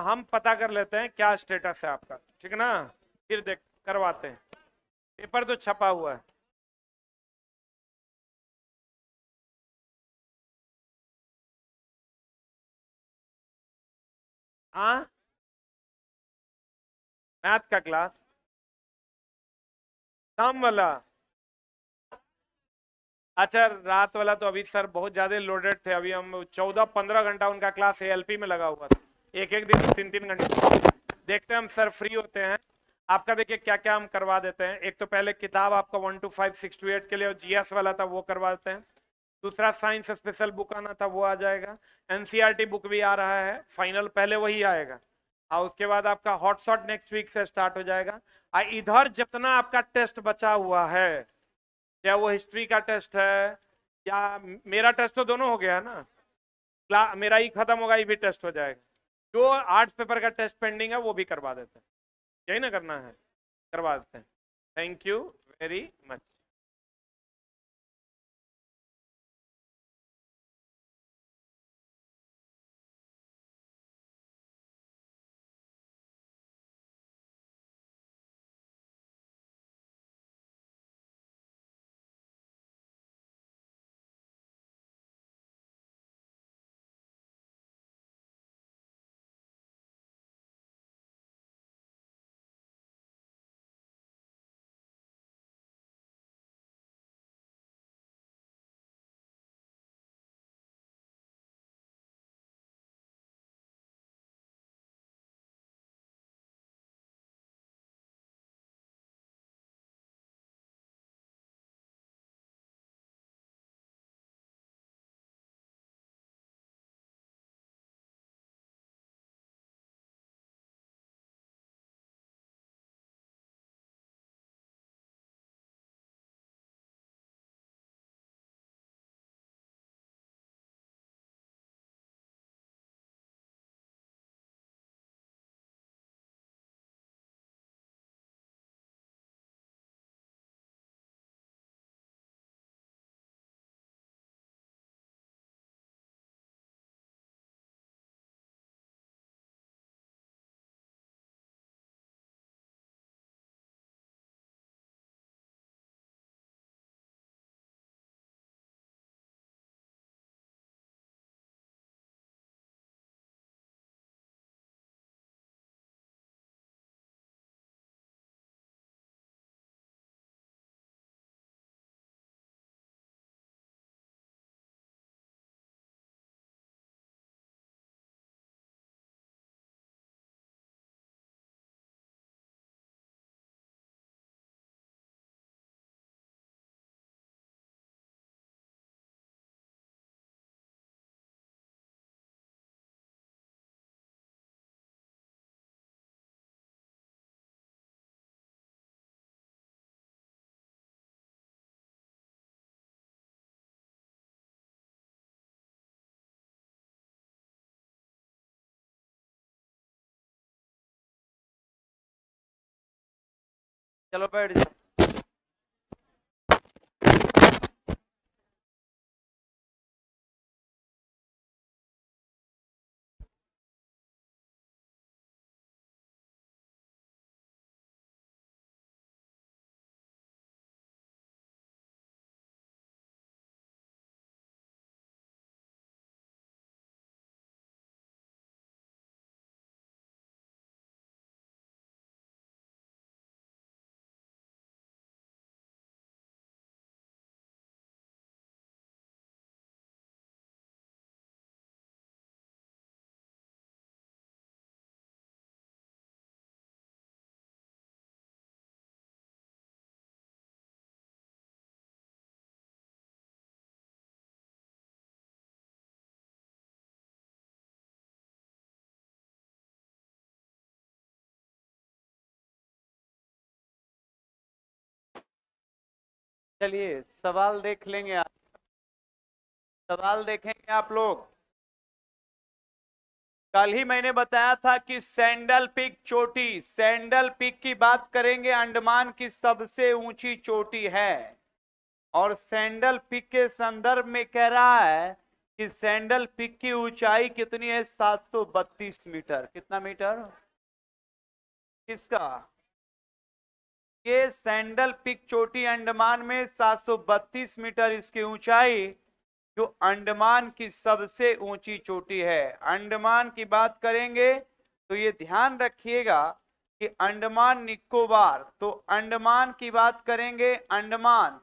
हम पता कर लेते हैं क्या स्टेटस है आपका, ठीक है ना? फिर देख करवाते हैं। पेपर तो छपा हुआ है। हाँ, मैथ का क्लास शाम वाला। अच्छा, रात वाला तो अभी सर बहुत ज्यादा लोडेड थे, अभी हम 14-15 घंटा उनका क्लास एएलपी में लगा हुआ था, एक एक दिन 3-3 घंटे। देखते हैं हम सर फ्री होते हैं आपका, देखिए क्या क्या हम करवा देते हैं। एक तो पहले किताब आपका 1 to 5 6 to 8 के लिए जीएस वाला था वो करवा देते हैं। दूसरा साइंस स्पेशल बुक आना था वो आ जाएगा। एनसीईआरटी बुक भी आ रहा है फाइनल, पहले वही आएगा। और उसके बाद आपका हॉटशॉट नेक्स्ट वीक से स्टार्ट हो जाएगा। और इधर जितना आपका टेस्ट बचा हुआ है, क्या वो हिस्ट्री का टेस्ट है या मेरा टेस्ट, तो दोनों हो गया है ना। मेरा ही खत्म होगा, ये भी टेस्ट हो जाएगा। जो आर्ट्स पेपर का टेस्ट पेंडिंग है वो भी करवा देते हैं, यही ना करना है, करवा देते हैं। Thank you very much. चलो बैठ जाओ। चलिए सवाल देख लेंगे आप, सवाल देखेंगे आप लोग। कल ही मैंने बताया था कि सैंडल पीक चोटी, सैंडल पीक की बात करेंगे, अंडमान की सबसे ऊंची चोटी है। और सैंडल पीक के संदर्भ में कह रहा है कि सैंडल पीक की ऊंचाई कितनी है, 732 मीटर। कितना मीटर? किसका? ये सैंडल पीक चोटी अंडमान में 732 मीटर इसकी ऊंचाई, जो अंडमान की सबसे ऊंची चोटी है। अंडमान की बात करेंगे तो ये ध्यान रखिएगा कि अंडमान निकोबार, तो अंडमान की बात करेंगे, अंडमान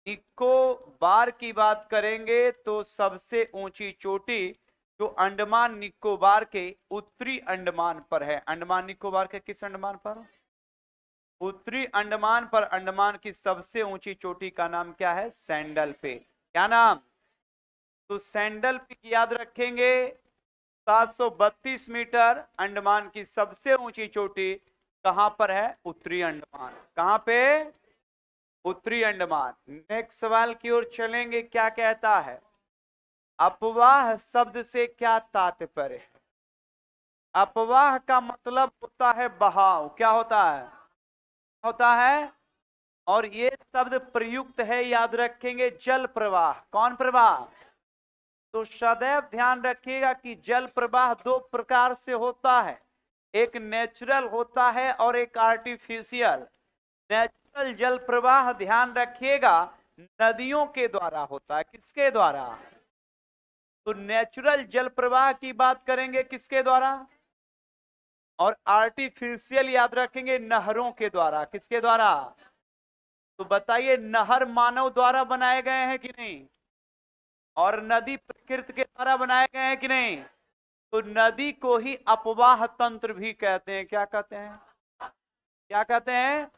निकोबार की बात करेंगे तो सबसे ऊंची चोटी जो अंडमान निकोबार के उत्तरी अंडमान पर है। अंडमान निकोबार के किस अंडमान पर? उत्तरी अंडमान पर अंडमान की सबसे ऊंची चोटी का नाम क्या है? Sandal peak. क्या नाम? तो सैंडल पीक याद रखेंगे। 732 मीटर अंडमान की सबसे ऊंची चोटी कहां पर है? उत्तरी अंडमान। कहां पे? उत्तरी अंडमान। नेक्स्ट सवाल की ओर चलेंगे। क्या कहता है? अपवाह शब्द से क्या तात्पर्य है? अपवाह का मतलब होता है बहाव। क्या होता है? होता है। और ये शब्द प्रयुक्त है, याद रखेंगे, जल प्रवाह। कौन प्रवाह? तो सदैव ध्यान रखिएगा कि जल प्रवाह दो प्रकार से होता है, एक नेचुरल होता है और एक आर्टिफिशियल। नेचुरल जल प्रवाह ध्यान रखिएगा नदियों के द्वारा होता है। किसके द्वारा? तो नेचुरल जल प्रवाह की बात करेंगे किसके द्वारा? और आर्टिफिशियल याद रखेंगे नहरों के द्वारा। किसके द्वारा? तो बताइए, नहर मानव द्वारा बनाए गए हैं कि नहीं? और नदी प्रकृति के द्वारा बनाए गए हैं कि नहीं? तो नदी को ही अपवाह तंत्र भी कहते हैं। क्या कहते हैं? क्या कहते हैं?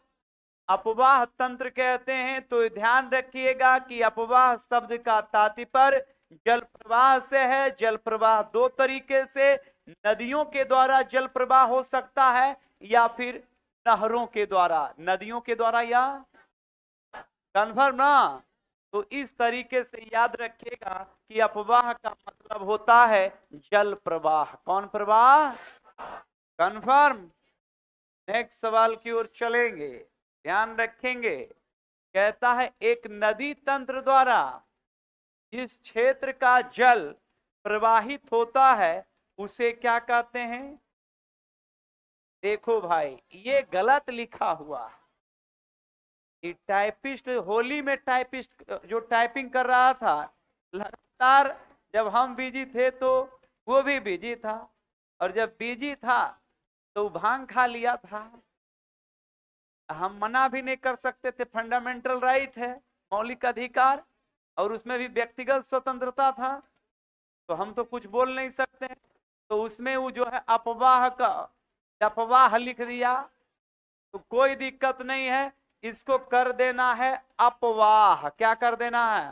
अपवाह तंत्र कहते हैं। तो ध्यान रखिएगा कि अपवाह शब्द का तात्पर्य जल प्रवाह से है। जल प्रवाह दो तरीके से, नदियों के द्वारा जल प्रवाह हो सकता है या फिर नहरों के द्वारा। नदियों के द्वारा या कन्फर्म ना? तो इस तरीके से याद रखिएगा कि अपवाह का मतलब होता है जल प्रवाह। कौन प्रवाह? कन्फर्म। नेक्स्ट सवाल की ओर चलेंगे। ध्यान रखेंगे। कहता है एक नदी तंत्र द्वारा जिस क्षेत्र का जल प्रवाहित होता है उसे क्या कहते हैं? देखो भाई, ये गलत लिखा हुआ है। टाइपिस्ट होली में, टाइपिस्ट जो टाइपिंग कर रहा था, लगातार जब हम बिजी थे तो वो भी बिजी था, और जब बिजी था तो भांग खा लिया था। हम मना भी नहीं कर सकते थे, फंडामेंटल राइट है, मौलिक अधिकार, और उसमें भी व्यक्तिगत स्वतंत्रता था, तो हम तो कुछ बोल नहीं सकते। तो उसमें वो जो है अपवाह का अपवाह लिख दिया, तो कोई दिक्कत नहीं है, इसको कर देना है अपवाह। क्या कर देना है?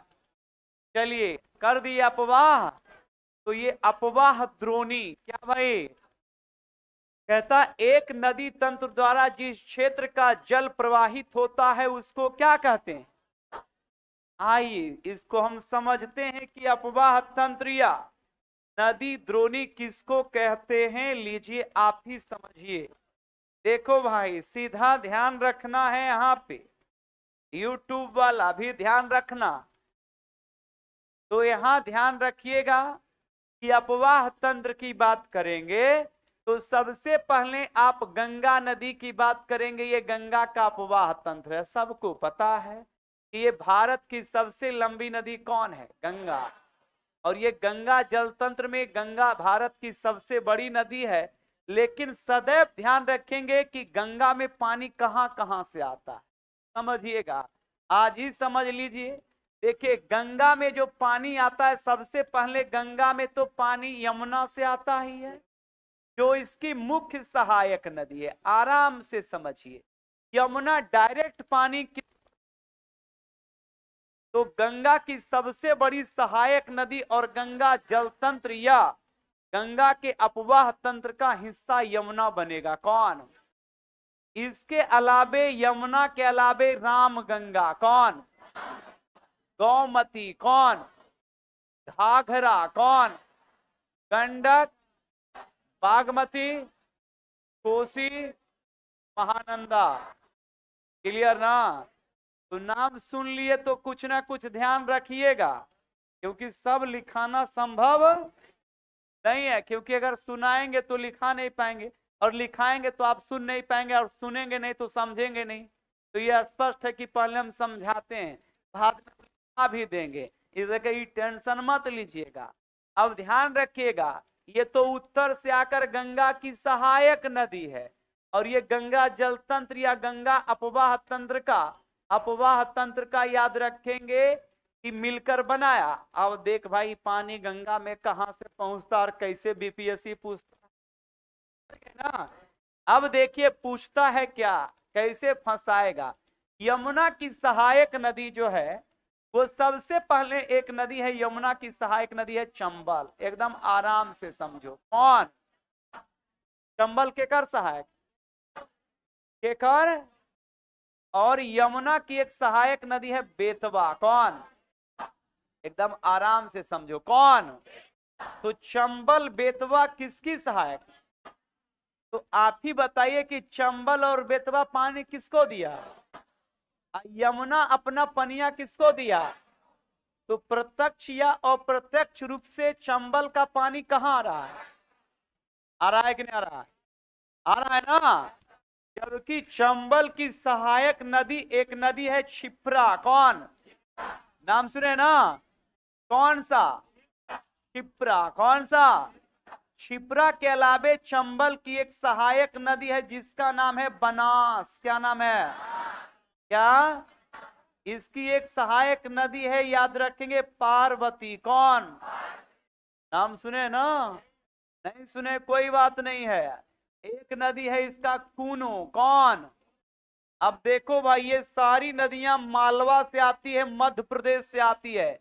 चलिए कर दिए अपवाह। तो ये अपवाह द्रोणी। क्या भाई? कहता एक नदी तंत्र द्वारा जिस क्षेत्र का जल प्रवाहित होता है उसको क्या कहते हैं? आइए इसको हम समझते हैं कि अपवाह तंत्र या नदी द्रोणी किसको कहते हैं। लीजिए आप ही समझिए। देखो भाई, सीधा ध्यान रखना है, यहाँ पे यूट्यूब वाला भी ध्यान रखना। तो यहां ध्यान रखिएगा कि अपवाह तंत्र की बात करेंगे तो सबसे पहले आप गंगा नदी की बात करेंगे। ये गंगा का अपवाह तंत्र है। सबको पता है कि ये भारत की सबसे लंबी नदी कौन है? गंगा। और ये गंगा जल तंत्र में गंगा भारत की सबसे बड़ी नदी है। लेकिन सदैव ध्यान रखेंगे कि गंगा में पानी कहां कहां से आता है। समझिएगा, आज ही समझ लीजिए। देखिए, गंगा में जो पानी आता है, सबसे पहले गंगा में तो पानी यमुना से आता ही है, जो इसकी मुख्य सहायक नदी है। आराम से समझिए, यमुना डायरेक्ट पानी की, तो गंगा की सबसे बड़ी सहायक नदी और गंगा जल तंत्र या गंगा के अपवाह तंत्र का हिस्सा यमुना बनेगा। कौन? इसके अलावे, यमुना के अलावे राम गंगा, कौन? गौमती, कौन? घाघरा, कौन? गंडक, बागमती, कोसी, महानंदा। क्लियर ना? तो नाम सुन लिए तो कुछ ना कुछ ध्यान रखिएगा, क्योंकि सब लिखाना संभव नहीं है। क्योंकि अगर सुनाएंगे तो लिखा नहीं पाएंगे, और लिखाएंगे तो आप सुन नहीं पाएंगे, और सुनेंगे नहीं तो समझेंगे नहीं। तो यह स्पष्ट है कि पहले हम समझाते हैं, बाद में लिखा भी देंगे। इसलिए टेंशन मत लीजिएगा। अब ध्यान रखिएगा, ये तो उत्तर से आकर गंगा की सहायक नदी है, और ये गंगा जल तंत्र या गंगा अपवाह तंत्र का याद रखेंगे कि मिलकर बनाया। अब देख भाई, पानी गंगा में कहां से पहुंचता और कैसे बीपीएससी पूछता है ना। अब देखिए पूछता है क्या, कैसे फंसाएगा। यमुना की सहायक नदी जो है वो सबसे पहले एक नदी है, यमुना की सहायक नदी है चंबल। एकदम आराम से समझो, कौन? चंबल केकर सहायक, केकर। और यमुना की एक सहायक नदी है बेतवा, कौन? एकदम आराम से समझो, कौन? तो चंबल बेतवा किसकी सहायक? तो आप ही बताइए कि चंबल और बेतवा पानी किसको दिया? यमुना अपना पनिया किसको दिया? तो प्रत्यक्ष या अप्रत्यक्ष रूप से चंबल का पानी कहां आ रहा है? आ रहा है कि नहीं आ रहा है? आ रहा है ना। जबकि चंबल की सहायक नदी एक नदी है क्षिप्रा, कौन? नाम सुने ना, कौन सा? क्षिप्रा। कौन सा? क्षिप्रा के अलावे चंबल की एक सहायक नदी है जिसका नाम है बनास। क्या नाम है? क्या? इसकी एक सहायक नदी है, याद रखेंगे, पार्वती। कौन? नाम सुने ना, नहीं सुने कोई बात नहीं है। एक नदी है इसका कूनो, कौन? अब देखो भाई, ये सारी नदियां मालवा से आती है, मध्य प्रदेश से आती है।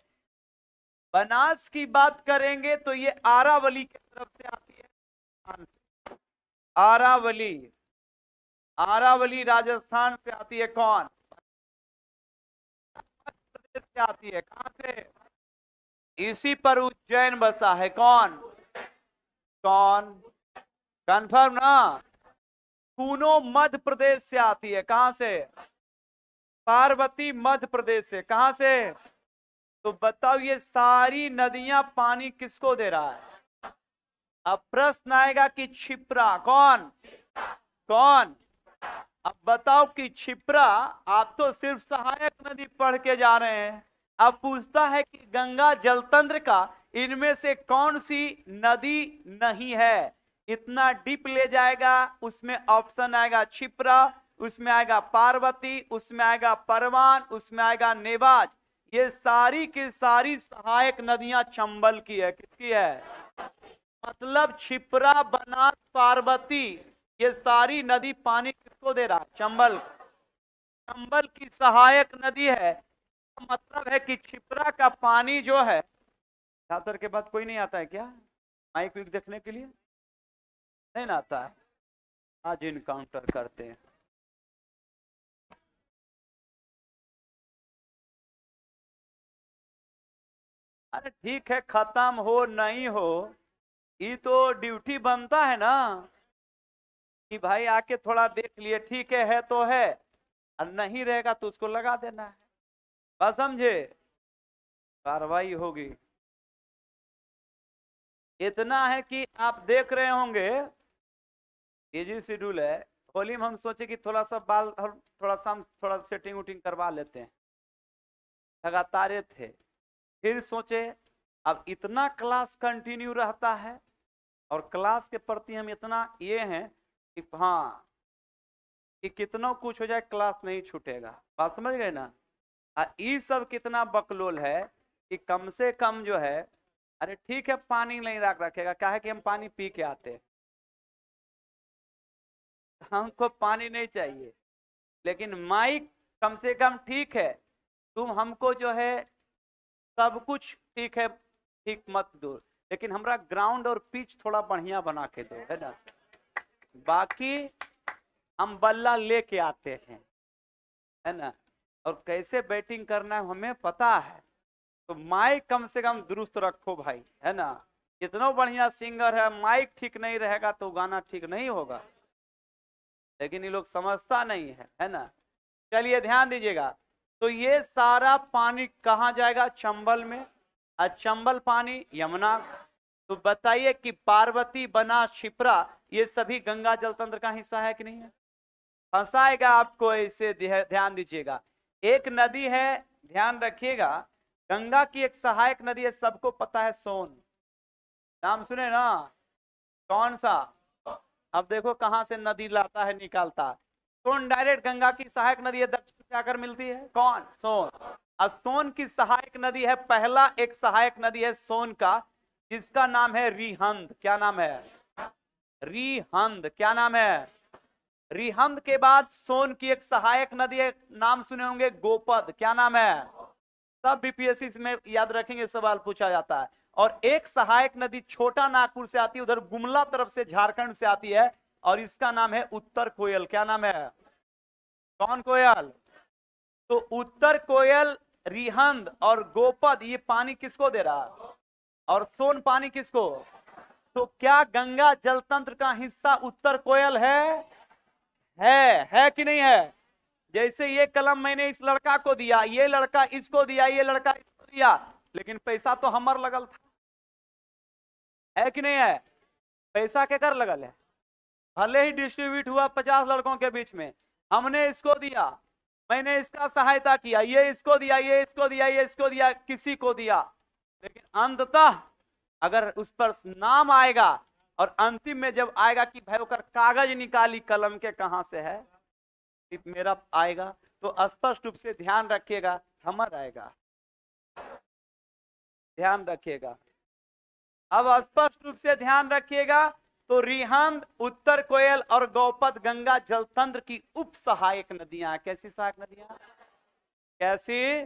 बनास की बात करेंगे तो ये आरावली की तरफ से आती है। आरावली, आरावली राजस्थान से आती है। कौन? मध्य प्रदेश से आती है। कहां से? इसी पर उज्जैन बसा है। कौन? कौन? कंफर्म ना। कूनो मध्य प्रदेश से आती है। कहां से? पार्वती मध्य प्रदेश से। कहां से? तो बताओ ये सारी नदियां पानी किसको दे रहा है? अब प्रश्न आएगा कि क्षिप्रा, कौन? कौन? अब बताओ कि क्षिप्रा, आप तो सिर्फ सहायक नदी पढ़ के जा रहे हैं। अब पूछता है कि गंगा जलतंत्र का इनमें से कौन सी नदी नहीं है। इतना डीप ले जाएगा, उसमें ऑप्शन आएगा क्षिप्रा, उसमें आएगा पार्वती, उसमें आएगा परवान, उसमें आएगा नेवाज। ये सारी की सारी सहायक नदियां चंबल की है। किसकी है? मतलब क्षिप्रा, बनास, पार्वती, ये सारी नदी पानी किसको दे रहा है? चंबल। चंबल की सहायक नदी है, मतलब है कि क्षिप्रा का पानी जो है। छात्र के बाद कोई नहीं आता है क्या माइक विक देखने के लिए? नहीं ना आता है। आज इनकाउंटर करते हैं। अरे ठीक है, खत्म हो नहीं हो, ये तो ड्यूटी बनता है ना कि भाई आके थोड़ा देख लिए, ठीक है तो है, और नहीं रहेगा तो उसको लगा देना है। बात समझे? कार्रवाई होगी। इतना है कि आप देख रहे होंगे इजी शेड्यूल है। होली में हम सोचे कि थोड़ा सा बाल, थोड़ा सा हम थोड़ा सेटिंग उटिंग करवा लेते हैं, लगातार थे। फिर सोचे अब इतना क्लास कंटिन्यू रहता है और क्लास के प्रति हम इतना ये हैं कि हाँ, कि कितना कुछ हो जाए क्लास नहीं छूटेगा। बात समझ गए ना। ये सब कितना बकलोल है कि कम से कम जो है, अरे ठीक है पानी नहीं रखेगा, क्या है कि हम पानी पी के आते हैं, हमको पानी नहीं चाहिए। लेकिन माइक कम से कम ठीक है, तुम हमको जो है सब कुछ ठीक है, ठीक मत दो, लेकिन हमारा ग्राउंड और पिच थोड़ा बढ़िया बना के दो, है ना। बाकी हम बल्ला लेके आते हैं, है ना, और कैसे बैटिंग करना है हमें पता है। तो माइक कम से कम दुरुस्त रखो भाई, है ना। कितना बढ़िया सिंगर है, माइक ठीक नहीं रहेगा तो गाना ठीक नहीं होगा। लेकिन ये लोग समझता नहीं है ना। चलिए ध्यान दीजिएगा। तो ये सारा पानी कहाँ जाएगा? चंबल में। चंबल पानी यमुना। तो बताइए कि पार्वती, बनास, क्षिप्रा, ये सभी गंगा जल तंत्र का हिस्सा है कि नहीं है? फंसाएगा आपको, ऐसे ध्यान दीजिएगा। एक नदी है, ध्यान रखिएगा, गंगा की एक सहायक नदी है, सबको पता है, सोन। नाम सुने ना, कौन सा? अब देखो कहां से नदी लाता है, निकालता। सोन डायरेक्ट गंगा की सहायक नदी है, दक्षिण से आकर मिलती है। कौन? सोन। और सोन की सहायक नदी है, पहला एक सहायक नदी है सोन का, जिसका नाम है रिहंद। क्या नाम है? रिहंद। क्या नाम है? रिहंद के बाद सोन की एक सहायक नदी है, नाम सुने होंगे, गोपद। क्या नाम है? सब बीपीएससी में याद रखेंगे, सवाल पूछा जाता है। और एक सहायक नदी छोटा नागपुर से आती है, उधर गुमला तरफ से, झारखंड से आती है, और इसका नाम है उत्तर कोयल। क्या नाम है? कौन कोयल? तो उत्तर कोयल, रिहंद और गोपद, ये पानी किसको दे रहा है? और सोन पानी किसको? तो क्या गंगा जल तंत्र का हिस्सा उत्तर कोयल है? है कि नहीं है? जैसे ये कलम मैंने इस लड़का को दिया, ये लड़का इसको दिया, ये लड़का इसको दिया, लेकिन पैसा तो हमार लगल था, है कि नहीं है? पैसा के कर लगल है, भले ही डिस्ट्रीब्यूट हुआ 50 लड़कों के बीच में, हमने इसको दिया, मैंने इसका सहायता किया, ये इसको दिया, ये इसको दिया, ये इसको दिया, किसी को दिया, लेकिन अंततः अगर उस पर नाम आएगा और अंतिम में जब आएगा कि भाई ओकर कागज निकाली कलम के कहां से है, मेरा आएगा, तो स्पष्ट रूप से ध्यान रखिएगा, हमर आएगा। ध्यान रखिएगा, अब स्पष्ट रूप से ध्यान रखिएगा। तो रिहंद, उत्तर कोयल और गोपद गंगा जलतंत्र की उप सहायक नदियां। कैसी सहायक नदियां? कैसी?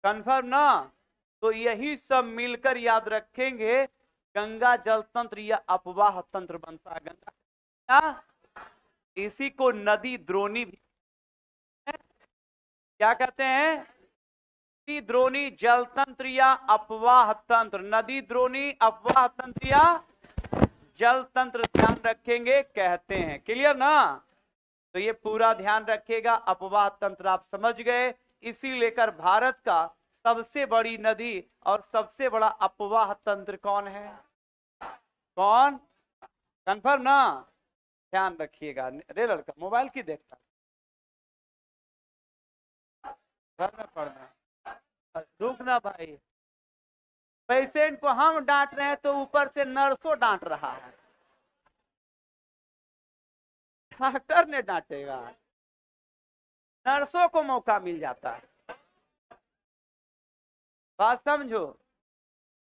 कंफर्म ना? तो यही सब मिलकर याद रखेंगे, गंगा जलतंत्र या अपवाह तंत्र बनता है। गंगा, इसी को नदी द्रोणी भी क्या कहते हैं? नदी द्रोणी जल तंत्र या अपवाह तंत्र। नदी द्रोणी, अपवाह तंत्र या जल तंत्र, ध्यान रखेंगे कहते हैं। क्लियर ना? तो ये पूरा ध्यान रखिएगा। अपवाह तंत्र आप समझ गए। इसी लेकर भारत का सबसे बड़ी नदी और सबसे बड़ा अपवाह तंत्र कौन है? कौन? कंफर्म ना? ध्यान रखिएगा। रे लड़का मोबाइल की देखता, घर में पढ़ना, रुकना भाई। पेशेंट को हम डांट रहे हैं तो ऊपर से नर्सों डांट रहा है, डॉक्टर ने डांटेगा, नर्सों को मौका मिल जाता है। बात समझो,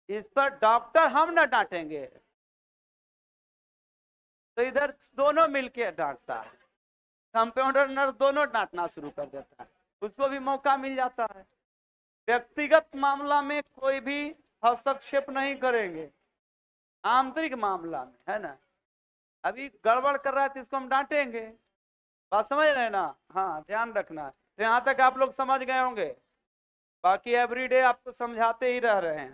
इस पर डॉक्टर हम ना डांटेंगे तो इधर दोनों मिलके डांटता है, कंपाउंडर नर्स दोनों डांटना शुरू कर देता है, उसको भी मौका मिल जाता है। व्यक्तिगत मामला में कोई भी हस्तक्षेप नहीं करेंगे, आंतरिक मामला में, है ना? अभी गड़बड़ कर रहा है तो इसको हम डांटेंगे। बात समझ रहे हैं ना? हाँ, ध्यान रखना। तो यहाँ तक आप लोग समझ गए होंगे, बाकी एवरीडे आपको समझाते ही रह रहे हैं।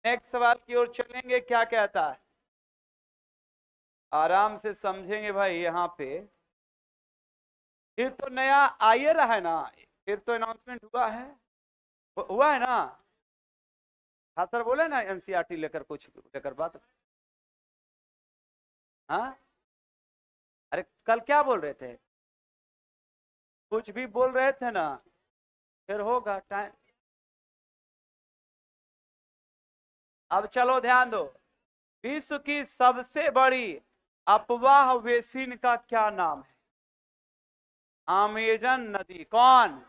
नेक्स्ट सवाल की ओर चलेंगे। क्या कहता है? आराम से समझेंगे भाई। यहाँ पे फिर तो नया आइए रहा है ना, फिर तो अनाउंसमेंट हुआ है ना? हाँ सर, बोले ना एनसीईआरटी लेकर कुछ लेकर बात। हाँ, अरे कल क्या बोल रहे थे? कुछ भी बोल रहे थे ना, फिर होगा टाइम। अब चलो ध्यान दो। विश्व की सबसे बड़ी अपवाह बेसिन का क्या नाम है? अमेजन नदी। कौन?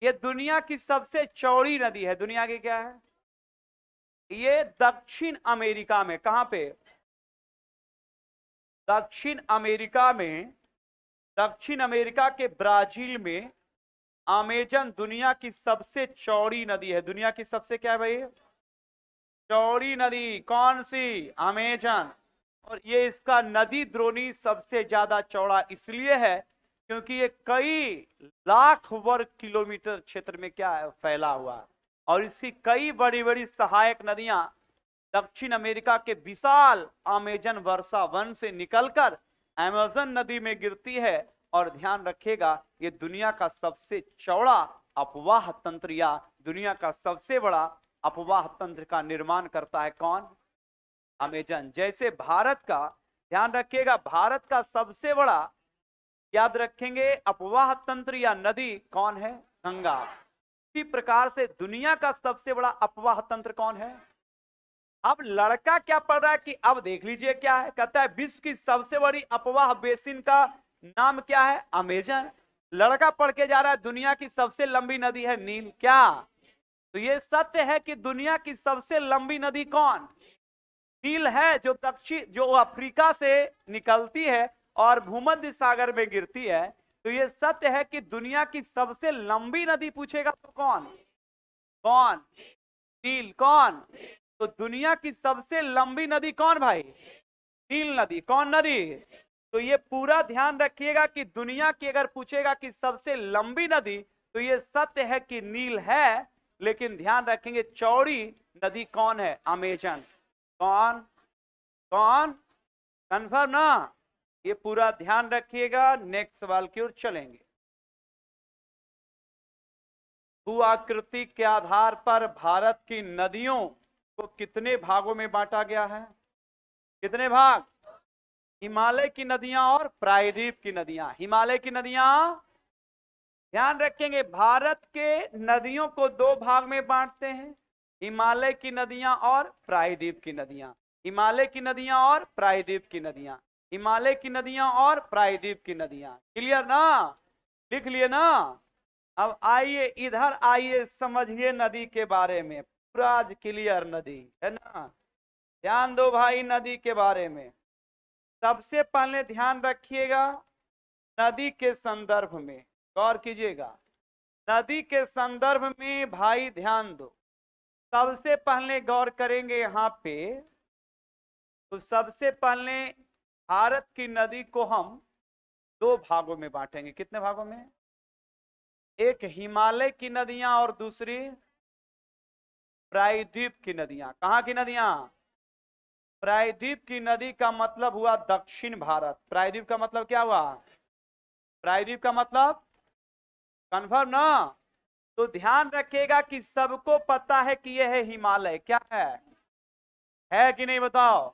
ये दुनिया की सबसे चौड़ी नदी है। दुनिया की क्या है? ये दक्षिण अमेरिका में। कहां पे? दक्षिण अमेरिका में, दक्षिण अमेरिका के ब्राजील में अमेजन दुनिया की सबसे चौड़ी नदी है। दुनिया की सबसे क्या है भाई? चौड़ी नदी। कौन सी? अमेजन। और ये इसका नदी द्रोणी सबसे ज्यादा चौड़ा इसलिए है क्योंकि ये कई लाख वर्ग किलोमीटर क्षेत्र में क्या है? फैला हुआ है। और इसकी कई बड़ी बड़ी सहायक नदियां दक्षिण अमेरिका के विशाल अमेजन वर्षा वन से निकलकर अमेजन नदी में गिरती है। और ध्यान रखिएगा, ये दुनिया का सबसे चौड़ा अपवाह तंत्र या दुनिया का सबसे बड़ा अपवाह तंत्र का निर्माण करता है। कौन? अमेजन। जैसे भारत का, ध्यान रखिएगा, भारत का सबसे बड़ा, याद रखेंगे, अपवाह तंत्र या नदी कौन है? गंगा। इसी प्रकार से दुनिया का सबसे बड़ा अपवाह तंत्र कौन है? अब लड़का क्या पढ़ रहा है कि अब देख लीजिए क्या है, कहता है विश्व की सबसे बड़ी अपवाह बेसिन का नाम क्या है, अमेजन। लड़का पढ़ के जा रहा है दुनिया की सबसे लंबी नदी है नील, क्या? तो ये सत्य है कि दुनिया की सबसे लंबी नदी कौन, नील है, जो दक्षिण जो अफ्रीका से निकलती है और भूमध्य सागर में गिरती है। तो ये सत्य है कि दुनिया की सबसे लंबी नदी पूछेगा तो कौन, कौन, नील। कौन? तो दुनिया की सबसे लंबी नदी कौन भाई, नील नदी। कौन नदी? तो ये पूरा ध्यान रखिएगा कि दुनिया की अगर पूछेगा कि सबसे लंबी नदी, तो ये सत्य है कि नील है, लेकिन ध्यान रखेंगे चौड़ी नदी कौन है, अमेजन। कौन? कौन? कंफर्म ना? ये पूरा ध्यान रखिएगा। नेक्स्ट सवाल की ओर चलेंगे। भू आकृति के आधार पर भारत की नदियों को कितने भागों में बांटा गया है, कितने भाग? हिमालय की नदियां और प्रायद्वीप की नदियां। हिमालय की नदियां, ध्यान रखेंगे भारत के नदियों को दो भाग में बांटते हैं, हिमालय की नदियां और प्रायद्वीप की नदियां। हिमालय की नदियां और प्रायद्वीप की नदियां, हिमालय की नदियां और प्रायद्वीप की नदियां। क्लियर ना? लिख लिए ना? अब आइए इधर आइए, समझिए नदी के बारे में। पूरा आज क्लियर नदी है ना, ध्यान दो भाई नदी के बारे में। सबसे पहले ध्यान रखिएगा नदी के संदर्भ में, गौर कीजिएगा नदी के संदर्भ में भाई, ध्यान दो। सबसे पहले गौर करेंगे यहां पे, तो सबसे पहले भारत की नदी को हम दो भागों में बांटेंगे। कितने भागों में? एक हिमालय की नदियां और दूसरी प्रायद्वीप की नदियां। कहां की नदियां? प्रायद्वीप की नदी का मतलब हुआ दक्षिण भारत। प्रायद्वीप का मतलब क्या हुआ? प्रायद्वीप का मतलब कंफर्म ना? तो ध्यान रखिएगा कि सबको पता है कि यह है हिमालय। क्या है कि नहीं बताओ?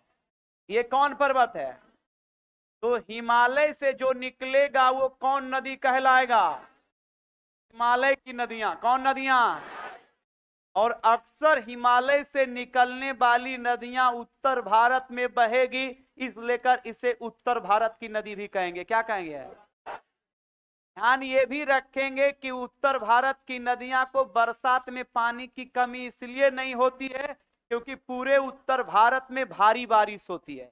ये कौन पर्वत है? तो हिमालय से जो निकलेगा वो कौन नदी कहलाएगा? हिमालय की नदियां। कौन नदियां? और अक्सर हिमालय से निकलने वाली नदियां उत्तर भारत में बहेगी, इस लेकर इसे उत्तर भारत की नदी भी कहेंगे। क्या कहेंगे? ध्यान ये भी रखेंगे कि उत्तर भारत की नदियां को बरसात में पानी की कमी इसलिए नहीं होती है क्योंकि पूरे उत्तर भारत में भारी बारिश होती है,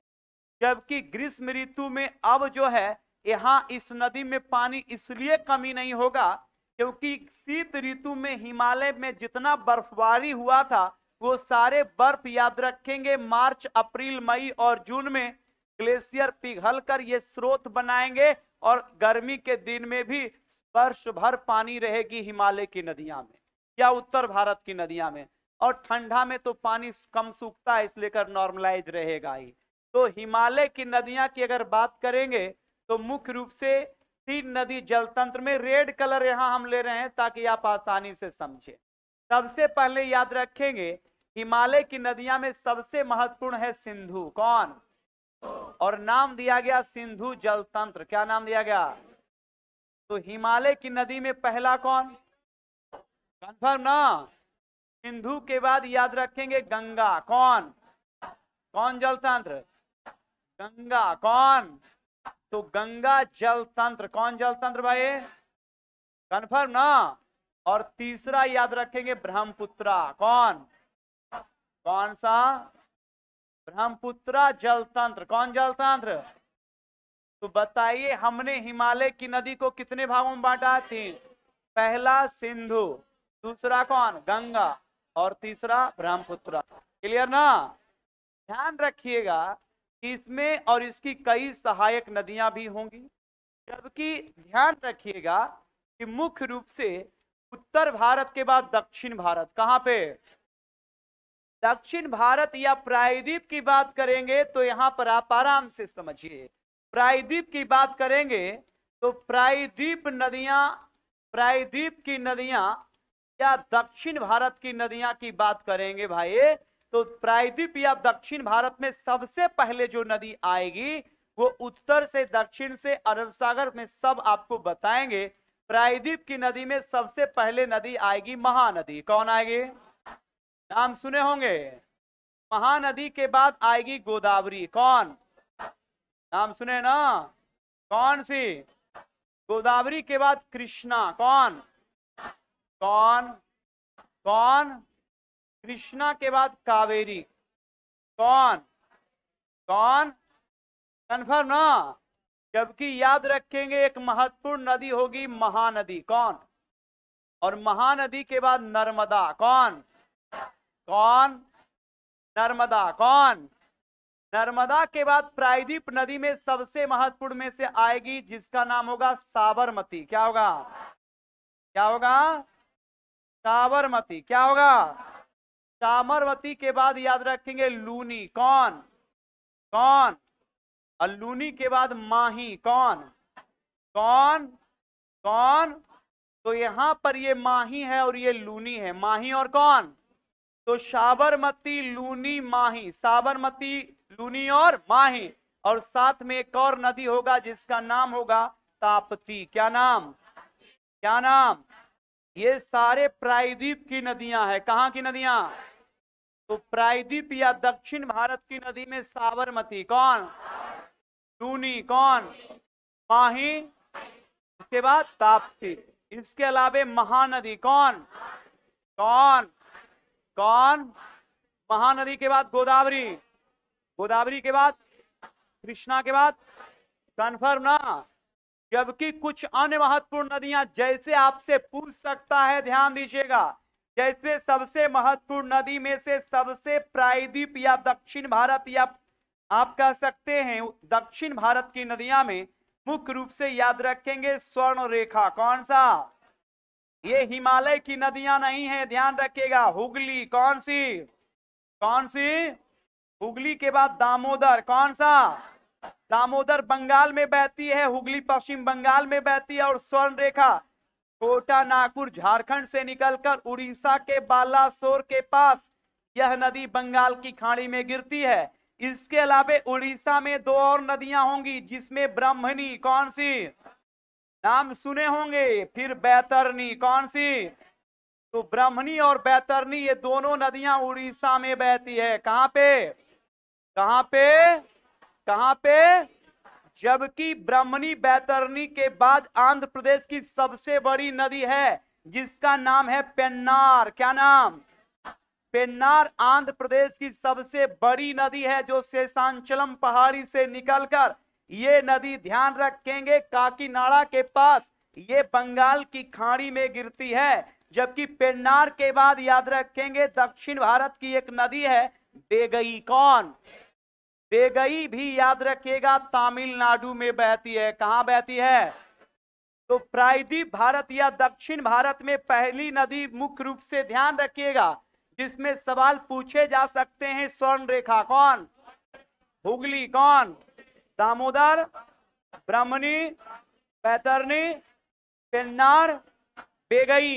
जबकि ग्रीष्म ऋतु में अब जो है यहाँ इस नदी में पानी इसलिए कमी नहीं होगा क्योंकि शीत ऋतु में हिमालय में जितना बर्फबारी हुआ था वो सारे बर्फ, याद रखेंगे, मार्च अप्रैल मई और जून में ग्लेशियर पिघलकर ये स्रोत बनाएंगे और गर्मी के दिन में भी वर्ष भर पानी रहेगी हिमालय की नदियां में या उत्तर भारत की नदियां में, और ठंडा में तो पानी कम सूखता है इसलिए कर नॉर्मलाइज रहेगा ही। तो हिमालय की नदियां की अगर बात करेंगे तो मुख्य रूप से तीन नदी जल तंत्र में, रेड कलर यहां हम ले रहे हैं ताकि आप आसानी से समझे। सबसे पहले याद रखेंगे हिमालय की नदियां में सबसे महत्वपूर्ण है सिंधु। कौन? और नाम दिया गया सिंधु जल तंत्र। क्या नाम दिया गया? तो हिमालय की नदी में पहला कौन? कंफर्म ना? सिंधु के बाद याद रखेंगे गंगा। कौन? कौन जल तंत्र? गंगा। कौन? तो गंगा जल तंत्र। कौन जल तंत्र भाई? कंफर्म ना? और तीसरा याद रखेंगे ब्रह्मपुत्रा। कौन? कौन सा? ब्रह्मपुत्रा जल तंत्र। कौन जल तंत्र? तो बताइए हमने हिमालय की नदी को कितने भागों में बांटा? तीन। पहला सिंधु, दूसरा कौन? गंगा, और तीसरा ब्रह्मपुत्रा। क्लियर ना? ध्यान रखिएगा इसमें और इसकी कई सहायक नदियां भी होंगी, जबकि ध्यान रखिएगा कि मुख्य रूप से उत्तर भारत के बाद दक्षिण भारत। कहां पे? दक्षिण भारत या प्रायद्वीप की बात करेंगे तो यहां पर आप आराम से समझिए। प्रायद्वीप की बात करेंगे तो प्रायद्वीप की नदियां या दक्षिण भारत की नदियां की बात करेंगे भाई, तो प्रायद्वीप या दक्षिण भारत में सबसे पहले जो नदी आएगी वो उत्तर से दक्षिण से अरब सागर में सब आपको बताएंगे। प्रायद्वीप की नदी में सबसे पहले नदी आएगी महानदी। कौन आएगी? नाम सुने होंगे, महानदी के बाद आएगी गोदावरी। कौन? नाम सुने ना? कौन सी? गोदावरी के बाद कृष्णा। कौन? कौन? कौन? कृष्णा के बाद कावेरी। कौन? कौन? कन्फर्म ना? जबकि याद रखेंगे एक महत्वपूर्ण नदी होगी महानदी। कौन? और महानदी के बाद नर्मदा। कौन? कौन? नर्मदा। कौन? नर्मदा के बाद प्रायद्वीप नदी में सबसे महत्वपूर्ण में से आएगी जिसका नाम होगा साबरमती। क्या होगा? क्या होगा? साबरमती। क्या होगा? साबरमती के बाद याद रखेंगे लूनी। कौन? कौन? और लूनी के बाद माही। कौन? कौन? कौन? तो यहां पर ये माही है और ये लूनी है। माही और कौन? तो साबरमती, लूनी, माही। साबरमती, लूनी और माही। और साथ में एक और नदी होगा जिसका नाम होगा ताप्ती। क्या नाम? क्या नाम? ये सारे प्रायद्वीप की नदियां हैं। कहां की नदियां? तो प्रायद्वीप या दक्षिण भारत की नदी में साबरमती। कौन? लूनी। कौन? माही। इसके बाद ताप्ती। इसके अलावे महानदी। कौन? कौन? कौन? महानदी के बाद गोदावरी। गोदावरी के बाद कृष्णा के बाद कन्फर्म ना? जबकि कुछ अन्य महत्वपूर्ण नदियां जैसे आपसे पूछ सकता है, ध्यान दीजिएगा, जैसे सबसे महत्वपूर्ण नदी में से सबसे प्रायद्वीप या दक्षिण भारत या आप कह सकते हैं दक्षिण भारत की नदियां में मुख्य रूप से याद रखेंगे स्वर्ण रेखा। कौन सा? ये हिमालय की नदियां नहीं है, ध्यान रखिएगा। हुगली। कौन सी? कौन सी? हुगली के बाद दामोदर। कौन सा? दामोदर बंगाल में बहती है, हुगली पश्चिम बंगाल में बहती है। और स्वर्ण रेखा कोटा नागपुर झारखंड से निकलकर उड़ीसा के बालासोर के पास यह नदी बंगाल की खाड़ी में गिरती है। इसके अलावा उड़ीसा में दो और नदियां होंगी जिसमें ब्राह्मणी। कौन सी? नाम सुने होंगे। फिर बैतरनी। कौन सी? तो ब्राह्मणी और बैतरनी ये दोनों नदियां उड़ीसा में बहती है। कहां पे? कहां पे? कहां पे? जबकि ब्राह्मणी बैतरनी के बाद आंध्र प्रदेश की सबसे बड़ी नदी है जिसका नाम है पेन्नार। क्या नाम? पेन्नार आंध्र प्रदेश की सबसे बड़ी नदी है जो शेषांचलम पहाड़ी से निकलकर ये नदी ध्यान रखेंगे काकीनाडा के पास ये बंगाल की खाड़ी में गिरती है। जबकि पेन्नार के बाद याद रखेंगे दक्षिण भारत की एक नदी है बेगई। कौन? बेगई भी याद रखिएगा तमिलनाडु में बहती है। कहां बहती है? तो प्रायद्वीप भारत या दक्षिण भारत में पहली नदी मुख्य रूप से ध्यान रखिएगा जिसमें सवाल पूछे जा सकते हैं स्वर्ण रेखा। कौन? हुगली। कौन? दामोदर, ब्राह्मणी, बैतरनी, पेन्नार, बेगई।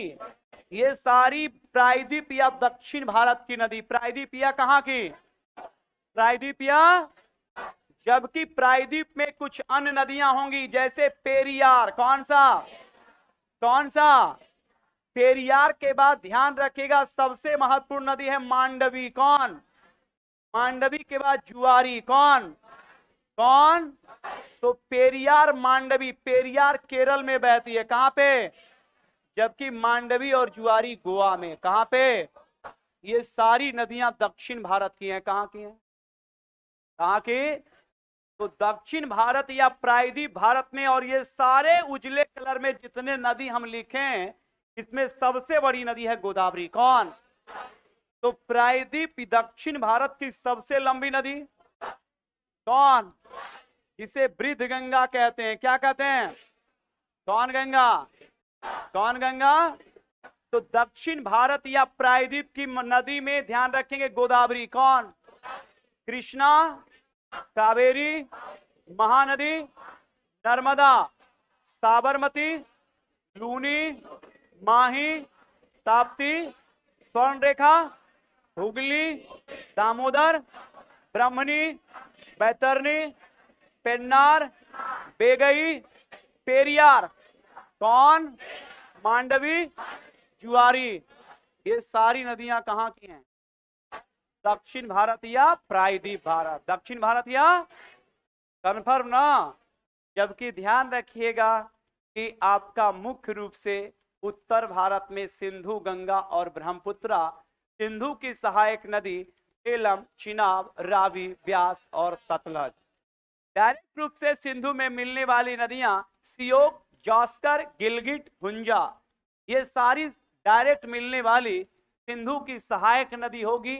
ये सारी प्रायद्वीप या दक्षिण भारत की नदी। प्रायद्वीप या कहां की? प्रायद्वीप या। जबकि प्रायद्वीप में कुछ अन्य नदियां होंगी जैसे पेरियार। कौन सा? कौन सा? पेरियार के बाद ध्यान रखिएगा सबसे महत्वपूर्ण नदी है मांडवी। कौन? मांडवी के बाद जुआरी। कौन? कौन? तो पेरियार, मांडवी। पेरियार केरल में बहती है। कहां पे? जबकि मांडवी और जुआरी गोवा में। कहां पे? ये सारी नदियां दक्षिण भारत की हैं। कहां की हैं? कहां की? तो दक्षिण भारत या प्रायद्वीप भारत में। और ये सारे उजले कलर में जितने नदी हम लिखे हैं इसमें सबसे बड़ी नदी है गोदावरी। कौन? तो प्रायद्वीप दक्षिण भारत की सबसे लंबी नदी कौन? जिसे वृद्ध गंगा कहते हैं। क्या कहते हैं? कौन गंगा? कौन गंगा? तो दक्षिण भारत या प्रायद्वीप की नदी में ध्यान रखेंगे गोदावरी। कौन? कृष्णा, कावेरी, महानदी, नर्मदा, साबरमती, लूनी, माही, ताप्ती, स्वर्ण रेखा, हुगली, दामोदर, ब्राह्मणी, बैतरनी, पेन्नार, बेगई, पेरियार। कौन? मांडवी, जुआरी। ये सारी नदियां कहां की हैं? दक्षिण भारत या प्रायद्वीप भारत, दक्षिण भारत या कन्फर्म ना। जबकि ध्यान रखिएगा कि आपका मुख्य रूप से उत्तर भारत में सिंधु, गंगा और ब्रह्मपुत्रा, सिंधु की सहायक नदी झेलम, चिनाब, रावी, ब्यास और सतलज। डायरेक्ट रूप से सिंधु में मिलने वाली नदियां सियोक, जास्कर, गिलगिट, हुंजा, ये सारी डायरेक्ट मिलने वाली सिंधु की सहायक नदी होगी।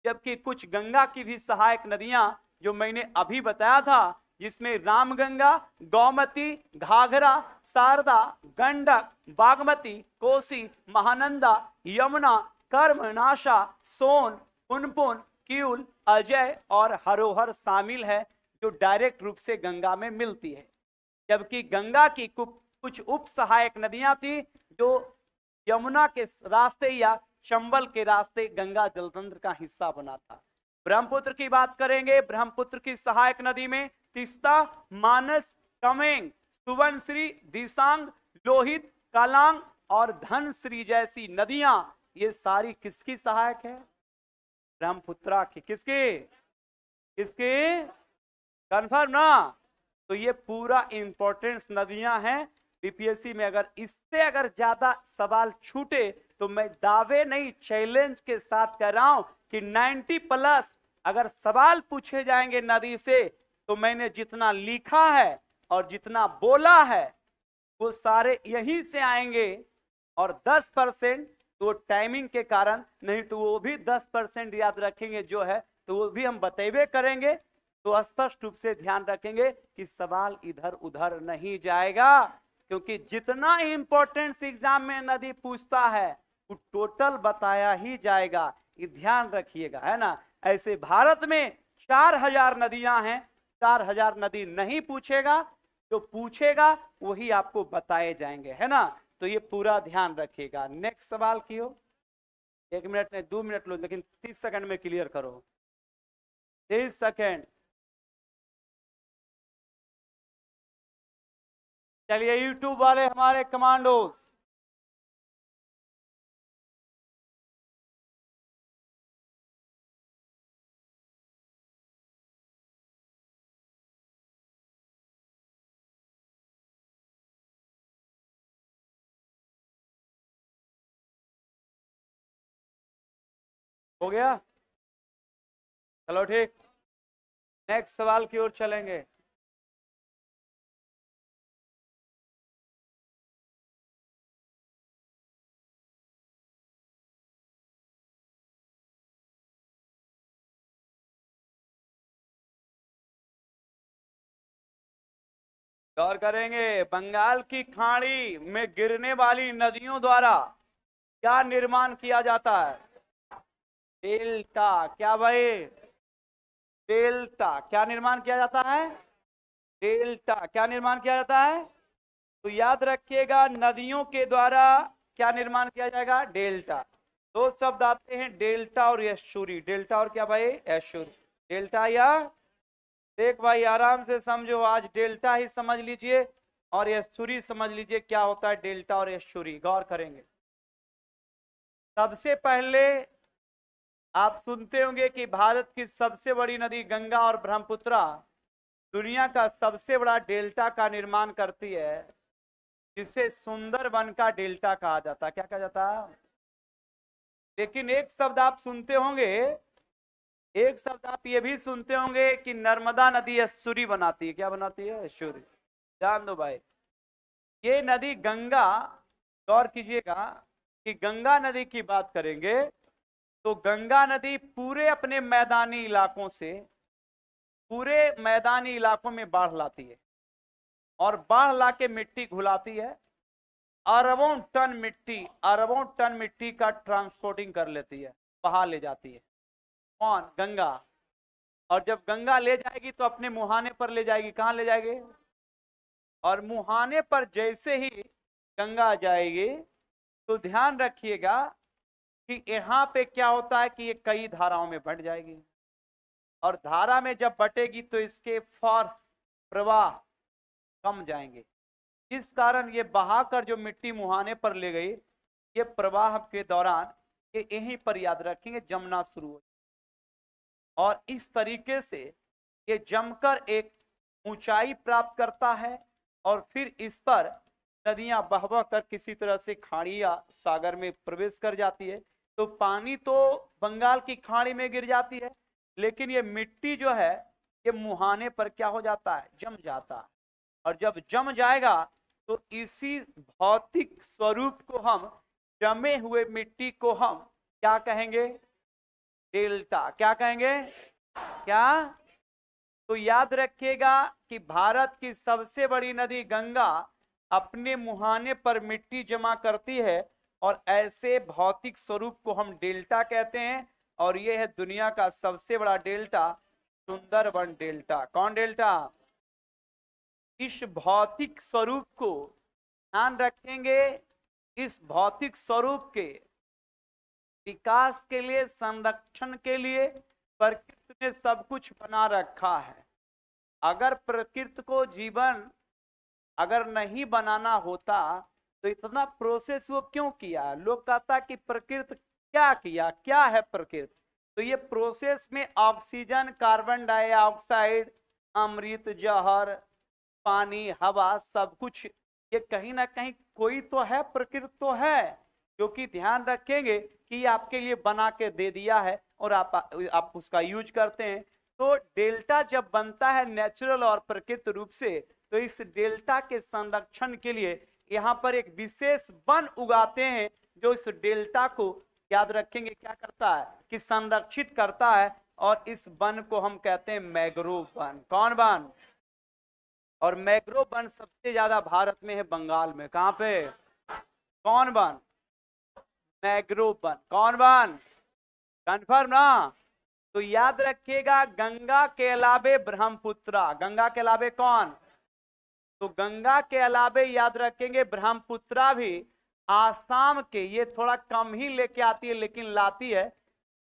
जबकि कुछ गंगा की भी सहायक नदियां जो मैंने अभी बताया था, जिसमें रामगंगा, गोमती, घाघरा, शारदा, गंडक, बागमती, कोसी, महानंदा, यमुना, कर्मनाशा, सोन, पुनपुन, किउल, अजय और हरोहर शामिल है, जो डायरेक्ट रूप से गंगा में मिलती है। जबकि गंगा की कुछ उप सहायक नदियां थी जो यमुना के रास्ते या चंबल के रास्ते गंगा जलतंत्र का हिस्सा बना था। ब्रह्मपुत्र की बात करेंगे, ब्रह्मपुत्र की सहायक नदी में तीस्ता, मानस, कमेंग, सुबनश्री, दिसांग, लोहित, कालांग और धनश्री जैसी नदियां, ये सारी किसकी सहायक है? ब्रह्मपुत्रा की। किसकी? किसकी? कन्फर्म ना। तो ये पूरा इंपॉर्टेंस नदियां हैं। बीपीएससी में अगर इससे अगर ज्यादा सवाल छूटे तो मैं दावे नहीं, चैलेंज के साथ कह रहा हूं कि 90+ अगर सवाल पूछे जाएंगे नदी से, तो मैंने जितना लिखा है और जितना बोला है वो सारे यहीं से आएंगे। और 10% तो टाइमिंग के कारण, नहीं तो वो भी 10% याद रखेंगे जो है, तो वो भी हम बतेबे करेंगे। तो स्पष्ट रूप से ध्यान रखेंगे कि सवाल इधर उधर नहीं जाएगा, क्योंकि जितना इंपॉर्टेंस एग्जाम में नदी पूछता है वो टोटल बताया ही जाएगा। ये ध्यान रखिएगा, है ना। ऐसे भारत में 4000 नदियां हैं, 4000 नदी नहीं पूछेगा, जो पूछेगा वही आपको बताए जाएंगे, है ना। तो ये पूरा ध्यान रखिएगा। नेक्स्ट सवाल की हो। 1 मिनट नहीं 2 मिनट लो, लेकिन 30 सेकंड में क्लियर करो। 30 सेकंड। चलिए यूट्यूब वाले हमारे कमांडोज, हो गया? चलो ठीक, नेक्स्ट सवाल की ओर चलेंगे। गौर करेंगे, बंगाल की खाड़ी में गिरने वाली नदियों द्वारा क्या निर्माण किया जाता है? डेल्टा। क्या भाई? डेल्टा। क्या निर्माण किया जाता है? डेल्टा। क्या निर्माण किया जाता है? तो याद रखिएगा, नदियों के द्वारा क्या निर्माण किया जाएगा? डेल्टा। दो शब्द आते हैं, डेल्टा और एस्चुरी। डेल्टा और क्या भाई? एस्चुरी। डेल्टा या, देख भाई आराम से समझो, आज डेल्टा ही समझ लीजिए और एस्चुरी समझ लीजिए क्या होता है डेल्टा और एस्चुरी। गौर करेंगे, सबसे पहले आप सुनते होंगे कि भारत की सबसे बड़ी नदी गंगा और ब्रह्मपुत्रा दुनिया का सबसे बड़ा डेल्टा का निर्माण करती है, जिसे सुंदरवन का डेल्टा कहा जाता है। क्या कहा जाता है? लेकिन एक शब्द आप सुनते होंगे, एक शब्द आप ये भी सुनते होंगे कि नर्मदा नदी एस्चुरी बनाती है। क्या बनाती है? एस्चुरी। जान दो भाई, ये नदी गंगा, गौर कीजिएगा कि गंगा नदी की बात करेंगे तो गंगा नदी पूरे अपने मैदानी इलाकों से, पूरे मैदानी इलाकों में बाढ़ लाती है और बाढ़ लाके मिट्टी घुलाती है। अरबों टन मिट्टी का ट्रांसपोर्टिंग कर लेती है, बहा ले जाती है। कौन? गंगा। और जब गंगा ले जाएगी तो अपने मुहाने पर ले जाएगी। कहां ले जाएगी? और मुहाने पर जैसे ही गंगा जाएगी तो ध्यान रखिएगा कि यहाँ पे क्या होता है कि ये कई धाराओं में बंट जाएगी, और धारा में जब बटेगी तो इसके फोर्स, प्रवाह कम जाएंगे, इस कारण ये बहाकर जो मिट्टी मुहाने पर ले गई, ये प्रवाह के दौरान ये यहीं पर याद रखेंगे जमना शुरू हो। और इस तरीके से ये जमकर एक ऊंचाई प्राप्त करता है और फिर इस पर नदियां बह बह कर किसी तरह से खाड़ी या सागर में प्रवेश कर जाती है। तो पानी तो बंगाल की खाड़ी में गिर जाती है, लेकिन ये मिट्टी जो है ये मुहाने पर क्या हो जाता है, जम जाता है। और जब जम जाएगा तो इसी भौतिक स्वरूप को हम, जमे हुए मिट्टी को हम क्या कहेंगे, डेल्टा। क्या कहेंगे, क्या? तो याद रखिएगा कि भारत की सबसे बड़ी नदी गंगा अपने मुहाने पर मिट्टी जमा करती है और ऐसे भौतिक स्वरूप को हम डेल्टा कहते हैं। और यह है दुनिया का सबसे बड़ा डेल्टा, सुंदरबन डेल्टा। कौन डेल्टा? इस भौतिक स्वरूप को ध्यान रखेंगे। इस भौतिक स्वरूप के विकास के लिए, संरक्षण के लिए प्रकृति ने सब कुछ बना रखा है। अगर प्रकृति को जीवन अगर नहीं बनाना होता तो इतना प्रोसेस वो क्यों किया? लोग कहता कि प्रकृति क्या किया, क्या है प्रकृति? तो ये प्रोसेस में ऑक्सीजन, कार्बन डाइऑक्साइड, अमृत, जहर, पानी, हवा, सब कुछ ये कहीं ना कहीं कोई तो है, प्रकृति तो है, जो कि ध्यान रखेंगे कि आपके लिए बना के दे दिया है और आप उसका यूज करते हैं। तो डेल्टा जब बनता है नेचुरल और प्रकृति रूप से, तो इस डेल्टा के संरक्षण के लिए यहाँ पर एक विशेष वन उगाते हैं जो इस डेल्टा को, याद रखेंगे, क्या करता है कि संरक्षित करता है। और इस वन को हम कहते हैं मैंग्रोव वन। कौन वन? और मैंग्रोव वन सबसे ज्यादा भारत में है बंगाल में। कहां पे? कौन वन? Mangrove one. कौन वन? कंफर्म ना? तो याद रखिएगा गंगा के अलावे ब्रह्मपुत्रा। गंगा के अलावे कौन? तो गंगा के अलावे याद रखेंगे ब्रह्मपुत्रा भी आसाम के, ये थोड़ा कम ही लेके आती है लेकिन लाती है,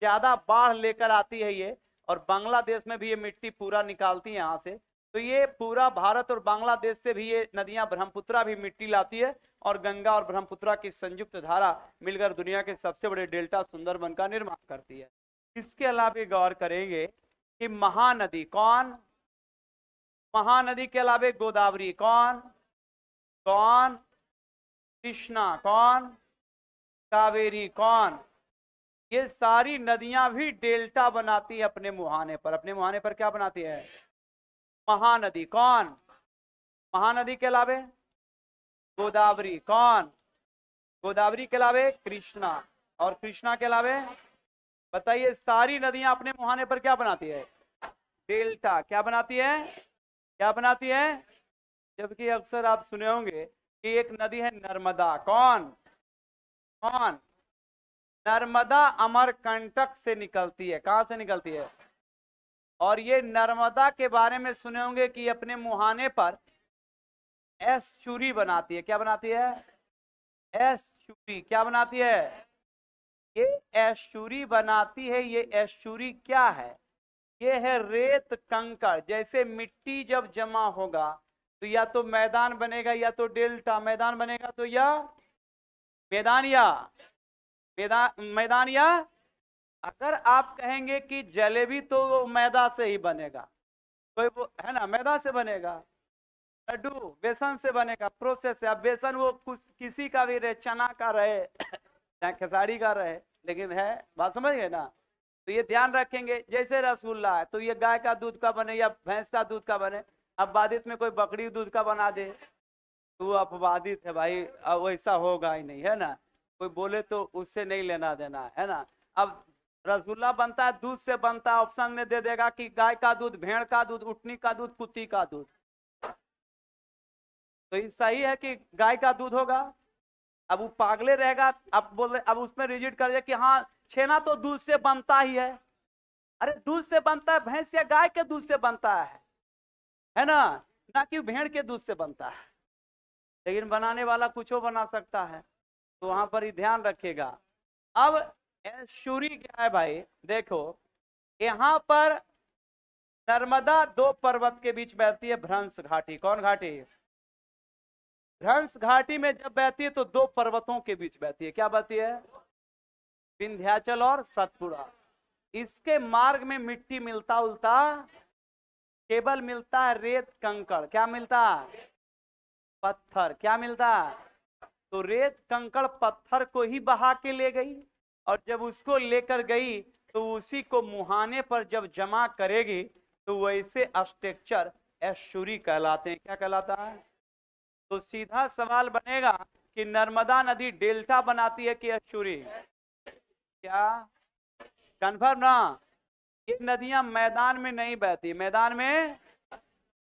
ज्यादा बाढ़ लेकर आती है ये। और बांग्लादेश में भी ये मिट्टी पूरा निकालती है यहाँ से। तो ये पूरा भारत और बांग्लादेश से भी ये नदियां ब्रह्मपुत्रा भी मिट्टी लाती है और गंगा और ब्रह्मपुत्रा की संयुक्त धारा मिलकर दुनिया के सबसे बड़े डेल्टा सुंदरबन का निर्माण करती है। इसके अलावे गौर करेंगे कि महानदी कौन? महानदी के अलावे गोदावरी कौन? कौन? कृष्णा कौन? कावेरी कौन? ये सारी नदियां भी डेल्टा बनाती है अपने मुहाने पर। अपने मुहाने पर क्या बनाती है? महानदी। कौन? महानदी के अलावे गोदावरी। कौन? गोदावरी के अलावे कृष्णा। और कृष्णा के अलावे बताइए, सारी नदियां अपने मुहाने पर क्या बनाती है? डेल्टा। क्या बनाती है? क्या बनाती है? जबकि अक्सर आप सुने होंगे कि एक नदी है नर्मदा। कौन? कौन? नर्मदा अमरकंटक से निकलती है। कहां से निकलती है? और ये नर्मदा के बारे में सुने होंगे कि अपने मुहाने पर एस्चुरी बनाती है। क्या बनाती है? एस्चुरी। क्या बनाती है? ये एस्चुरी बनाती है। ये एस्चुरी क्या है? ये है रेत कंकड़। जैसे मिट्टी जब जमा होगा तो या तो मैदान बनेगा या तो डेल्टा। मैदान बनेगा तो या मैदान, या मैदान, या अगर आप कहेंगे कि जलेबी तो वो मैदा से ही बनेगा, कोई वो है ना, मैदा से बनेगा। लड्डू बेसन से बनेगा, प्रोसेस है। अब बेसन वो कुछ किसी का भी रहे, चना का रहे चाहे खेसारी का रहे, लेकिन है, बात समझ गए ना? तो ये ध्यान रखेंगे। जैसे रसगुल्ला है तो ये गाय का दूध का बने या भैंस का दूध का बने। अब बाधित में कोई बकरी दूध का बना दे तो वो अपवादित है भाई, अब वैसा होगा ही नहीं, है ना? कोई बोले तो उससे नहीं लेना देना, है ना? अब रसगुल्ला बनता है, दूध से बनता है, ऑप्शन में दे देगा कि गाय का दूध, भेड़ का दूध, उटनी का दूध, कुत्ती का दूध। तो ये सही है कि गाय का दूध होगा। अब वो पागले रहेगा, अब बोले, अब उसमें रिजिट कर दे कि हाँ छेना तो दूध से बनता ही है। अरे दूध से बनता है, भैंस या गाय के दूध से बनता है ना? ना कि भेड़ के दूध से बनता है। लेकिन बनाने वाला कुछ बना सकता है, तो वहां पर ही ध्यान रखेगा। अब एस्चुरी क्या है भाई? देखो यहाँ पर नर्मदा दो पर्वत के बीच बहती है, भ्रंश घाटी। कौन घाटी? भ्रंश घाटी में जब बहती है तो दो पर्वतों के बीच बहती है। क्या बहती है? विंध्याचल और सतपुड़ा। इसके मार्ग में मिट्टी मिलता उलता केवल मिलता है रेत कंकड़। क्या मिलता? पत्थर। क्या मिलता? तो रेत कंकड़ पत्थर को ही बहा के ले गई, और जब उसको लेकर गई तो उसी को मुहाने पर जब जमा करेगी तो वैसे स्ट्रक्चर एस्चुरी कहलाते हैं। क्या कहलाता है? तो सीधा सवाल बनेगा कि नर्मदा नदी डेल्टा बनाती है कि एस्चुरी? क्या कन्फर्म ना? ये नदियां मैदान में नहीं बहती, मैदान में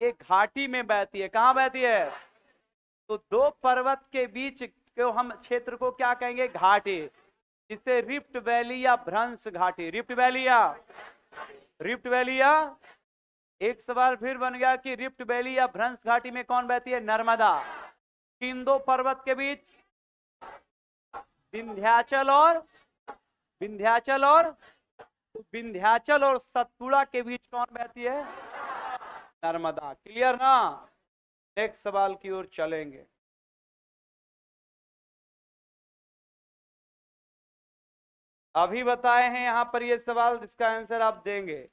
ये घाटी में बहती है। कहाँ बहती है? तो दो पर्वत के बीच को हम क्षेत्र को क्या कहेंगे? घाटी। इसे रिफ्ट वैली या भ्रंश घाटी। रिफ्ट वैली या एक सवाल फिर बन गया कि रिफ्ट वैली या भ्रंश घाटी में कौन बहती है? नर्मदा। किन दो पर्वत के बीच? विंध्याचल और सतपुड़ा के बीच कौन बहती है? नर्मदा। क्लियर ना? नेक्स्ट सवाल की ओर चलेंगे। अभी बताए हैं यहां पर ये सवाल, इसका आंसर आप देंगे।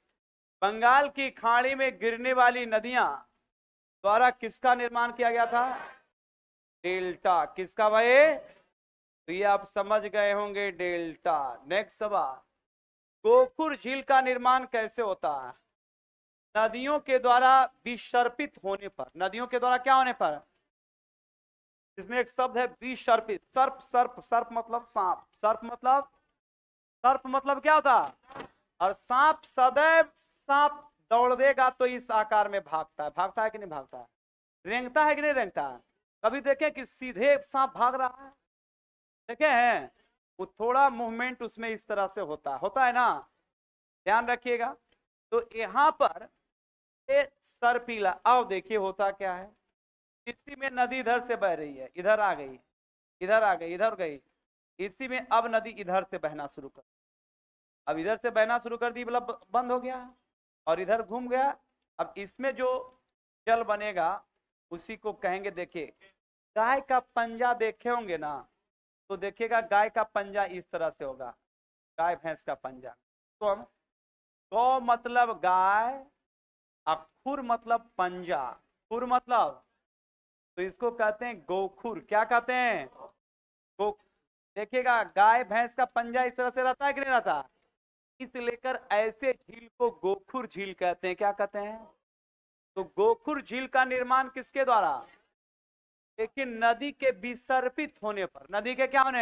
बंगाल की खाड़ी में गिरने वाली नदियां द्वारा किसका निर्माण किया गया था? डेल्टा। किसका भाई? तो ये आप समझ गए होंगे, डेल्टा। नेक्स्ट सवाल, गोखुर झील का निर्माण कैसे होता है? नदियों के द्वारा विसर्पित होने पर। नदियों के द्वारा क्या होने पर? इसमें एक शब्द है विसर्पित। सर्प मतलब सांप। सर्प मतलब क्या होता? और सांप सदैव सांप दौड़ देगा तो इस आकार में भागता है। भागता है कि नहीं भागता है? रेंगता है कि नहीं रेंगता है? कभी देखें कि सीधे सांप भाग रहा है? देखे हैं? वो थोड़ा मूवमेंट उसमें इस तरह से होता है ना? ध्यान रखिएगा। तो यहां पर ये सर्पिला, आओ देखिए होता क्या है। इसी में नदी इधर से बह रही है, इधर आ गई, इधर गई। इसी में अब नदी इधर से बहना शुरू कर, अब इधर से बहना शुरू कर दी, मतलब बंद हो गया और इधर घूम गया। अब इसमें जो जल बनेगा उसी को कहेंगे, देखिए गाय का पंजा देखे होंगे ना, तो देखिएगा गाय का पंजा इस तरह से होगा, गाय भैंस का पंजा। तो हम गौ मतलब गाय, खुर मतलब पंजा, खुर मतलब, तो इसको कहते हैं गोखुर। क्या कहते हैं? गो। देखिएगा गाय भैंस का पंजा इस तरह से रहता है कि नहीं रहता? इस लेकर ऐसे झील को गोखुर झील कहते हैं। क्या कहते हैं? तो गोखुर झील का निर्माण किसके द्वारा? लेकिन नदी के विसर्पित होने पर। नदी के क्या होने?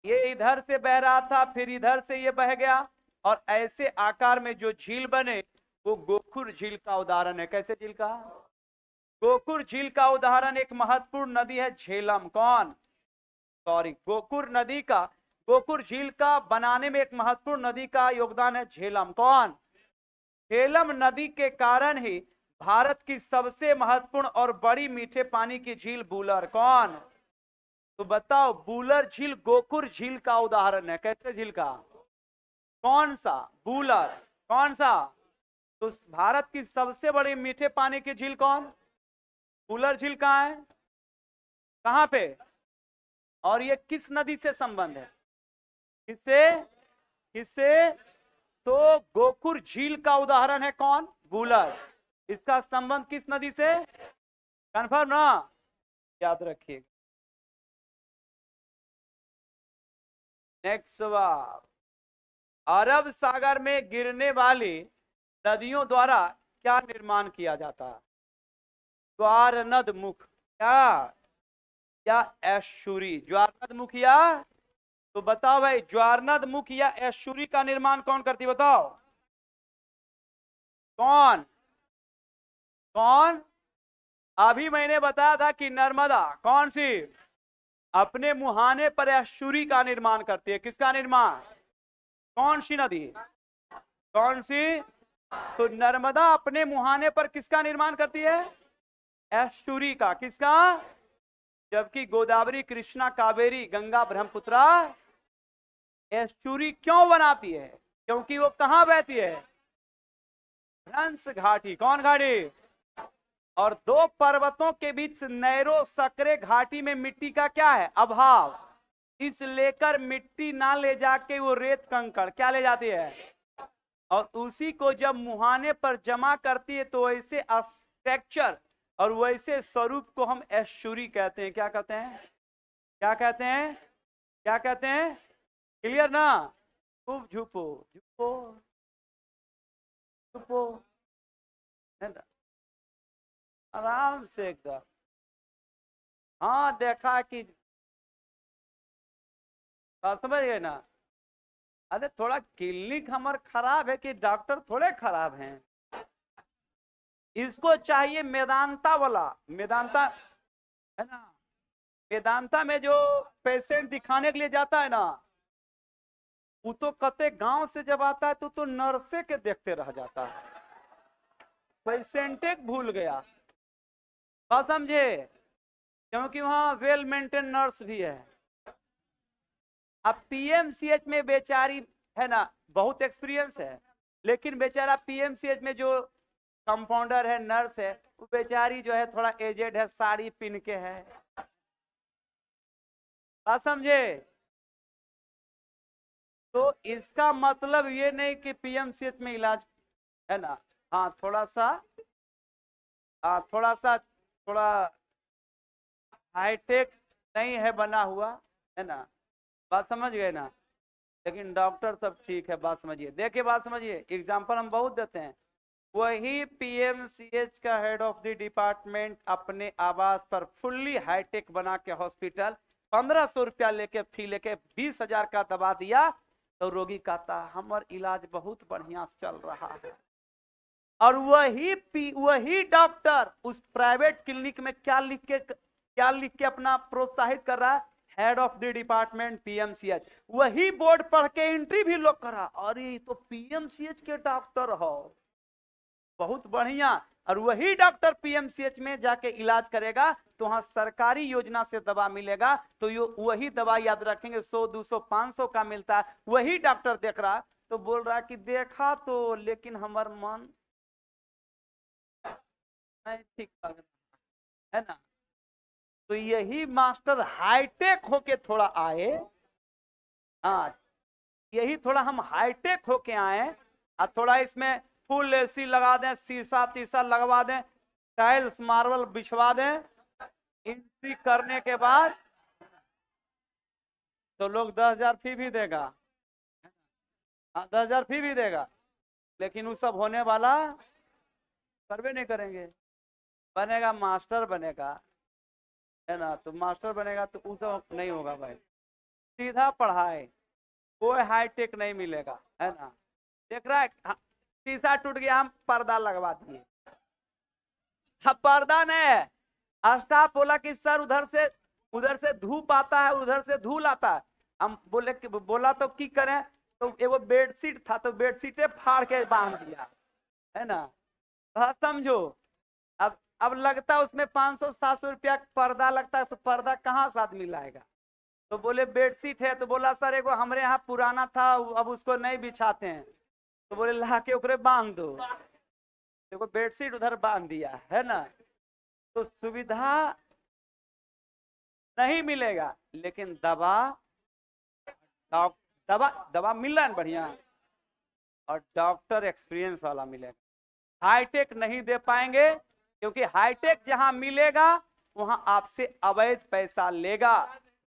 ये इधर से बह रहा था, फिर इधर से ये बह गया, और ऐसे आकार में जो झील बने वो गोखुर झील का उदाहरण है। कैसे झील का? गोखुर झील का उदाहरण एक महत्वपूर्ण नदी है झेलम। कौन? सॉरी, गोखुर झील का बनाने में एक महत्वपूर्ण नदी का योगदान है झेलम। कौन? झेलम नदी के कारण ही भारत की सबसे महत्वपूर्ण और बड़ी मीठे पानी की झील बूलर। कौन? तो बताओ, बूलर झील गोखुर झील का उदाहरण है। कैसे झील का? कौन सा? बूलर। कौन सा? तो भारत की सबसे बड़ी मीठे पानी की झील कौन? बूलर झील। कहाँ है? कहाँ पे? और ये किस नदी से संबंध है? किससे? तो गोखुर झील का उदाहरण है कौन? बूलर। इसका संबंध किस नदी से? कंफर्म ना? याद रखिए। नेक्स्ट सवाल, अरब सागर में गिरने वाली नदियों द्वारा क्या निर्माण किया जाता है? ज्वारनद मुख या एस्चुरी? ज्वारनद मुख या, तो बताओ भाई, ज्वारनद मुख या एस्चुरी का निर्माण कौन करती? बताओ कौन? अभी मैंने बताया था कि नर्मदा कौन सी अपने मुहाने पर एस्चुरी का निर्माण करती है। किसका निर्माण? कौन सी नदी? कौन सी? तो नर्मदा अपने मुहाने पर किसका निर्माण करती है? एस्चुरी का। किसका? जबकि गोदावरी, कृष्णा, कावेरी, गंगा, ब्रह्मपुत्रा एस्चुरी क्यों बनाती है? क्योंकि वो कहां बहती है? भ्रंश घाटी। कौन घाटी? और दो पर्वतों के बीच नैरो सकरे घाटी में मिट्टी का क्या है? अभाव। इस लेकर मिट्टी ना ले जाके वो रेत कंकड़ क्या ले जाती है, और उसी को जब मुहाने पर जमा करती है तो वैसे स्ट्रक्चर और वैसे स्वरूप को हम एश्चुरी कहते हैं। क्या कहते हैं, क्या कहते हैं, क्या कहते हैं, क्लियर ना। खूब झुको झुको झुको, आराम से एकदम। हाँ देखा कि बात समझ गए ना। अरे थोड़ा क्लिनिक हमार खराब है कि डॉक्टर थोड़े खराब हैं। इसको चाहिए मेदांता वाला, मेदांता है ना। वेदांता में जो पेशेंट दिखाने के लिए जाता है ना, वो तो कते गांव से जब आता है तो नर्से के देखते रह जाता है, पेशेंट भूल गया। बात समझे, क्योंकि वहां वेल मेंटेन नर्स भी है। अब पीएमसीएच में बेचारी है ना, बहुत एक्सपीरियंस है, लेकिन बेचारा पीएमसीएच में जो कंपाउंडर है, नर्स है, वो बेचारी जो है थोड़ा एजेड है, साड़ी पहन के है। बात समझे। तो इसका मतलब ये नहीं कि पीएमसीएच में इलाज है ना, हाँ थोड़ा सा थोड़ा हाईटेक नहीं है बना हुआ, है ना। बात समझ गए ना, लेकिन डॉक्टर सब ठीक है। बात समझिए, देखिए बात समझिए, एग्जांपल हम बहुत देते हैं। वही पीएमसीएच का हेड ऑफ द डिपार्टमेंट अपने आवास पर फुल्ली हाईटेक बना के हॉस्पिटल 1500 रुपया लेके फी लेके 20,000 का दबा दिया, तो रोगी कहता हमार इलाज बहुत बढ़िया चल रहा है। और वही डॉक्टर उस प्राइवेट क्लिनिक में क्या लिख के अपना प्रोत्साहित कर रहा है, head of the department PMCH. वही बोर्ड पढ़ के एंट्री भी लोग करा, अरे तो पीएमसीएच के डॉक्टर हो, बहुत बढ़िया। और वही डॉक्टर पीएमसीएच में जाके इलाज करेगा तो वहां सरकारी योजना से दवा मिलेगा, तो वही दवा याद रखेंगे 100 200 500 का मिलता है। वही डॉक्टर देख रहा तो बोल रहा कि देखा तो, लेकिन हमार मन नहीं ठीक लग रहा है ना। तो यही मास्टर हाईटेक होके थोड़ा आए, हाँ यही थोड़ा हम हाईटेक होके आए, और थोड़ा इसमें फुल एसी लगा दें, शीशा तीसा लगवा दें, टाइल्स मार्बल बिछवा दें, एंट्री करने के बाद तो लोग 10,000 फी भी देगा, हाँ 10,000 फी भी देगा, लेकिन वो सब होने वाला करवे नहीं करेंगे। बनेगा मास्टर बनेगा, है ना, तो मास्टर बनेगा तो वो सब नहीं होगा भाई, सीधा पढ़ाए, कोई हाईटेक नहीं मिलेगा, है ना। देख रहा है शीशा टूट गया, हम पर्दा लगवा दिए। अब पर्दा नहीं, स्टाफ बोला कि सर उधर से धूप आता है, उधर से धूल आता है। हम बोला तो की करें, तो एगो बेडशीट था तो बेडशीटे फाड़ के बांध दिया, है ना। हाँ समझो, अब लगता है उसमें 500-700 रुपया पर्दा लगता है, तो पर्दा कहाँ से आदमी लाएगा। तो बोले बेडशीट है, तो बोला सर एगो हमारे यहाँ पुराना था, अब उसको नहीं बिछाते हैं, तो बोले ला के ओकरे बांध दो, देखो बेडशीट उधर बांध दिया, है ना। तो सुविधा नहीं मिलेगा, लेकिन दवा मिल रहा है बढ़िया, और डॉक्टर एक्सपीरियंस वाला मिलेगा। हाईटेक नहीं दे पाएंगे, क्योंकि हाईटेक जहां मिलेगा वहां आपसे अवैध पैसा लेगा।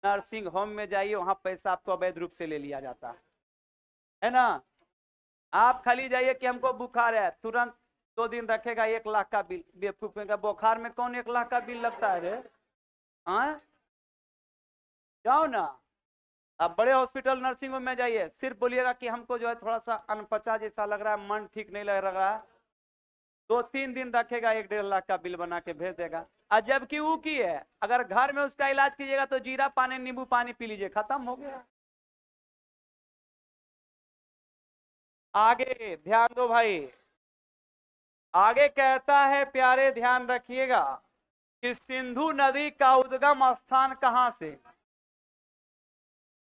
नर्सिंग होम में जाइए, वहां पैसा आपको अवैध रूप से ले लिया जाता है ना। आप खाली जाइए कि हमको बुखार है, तुरंत 2 दिन रखेगा 1 लाख का बिल। बेवकूफ का बुखार में कौन 1 लाख का बिल लगता है रे, हाँ जाओ ना। आप बड़े हॉस्पिटल नर्सिंग होम में जाइए, सिर्फ बोलिएगा कि हमको जो है थोड़ा सा अनपचा जैसा लग रहा है, मन ठीक नहीं लग रहा है, 2-3 दिन रखेगा, 1-1.5 लाख का बिल बना के भेज देगा। और जबकि वो की है, अगर घर में उसका इलाज कीजिएगा तो जीरा पानी नींबू पानी पी लीजिए, खत्म हो गया। आगे ध्यान दो भाई, आगे कहता है प्यारे ध्यान रखिएगा कि सिंधु नदी का उद्गम स्थान कहां से,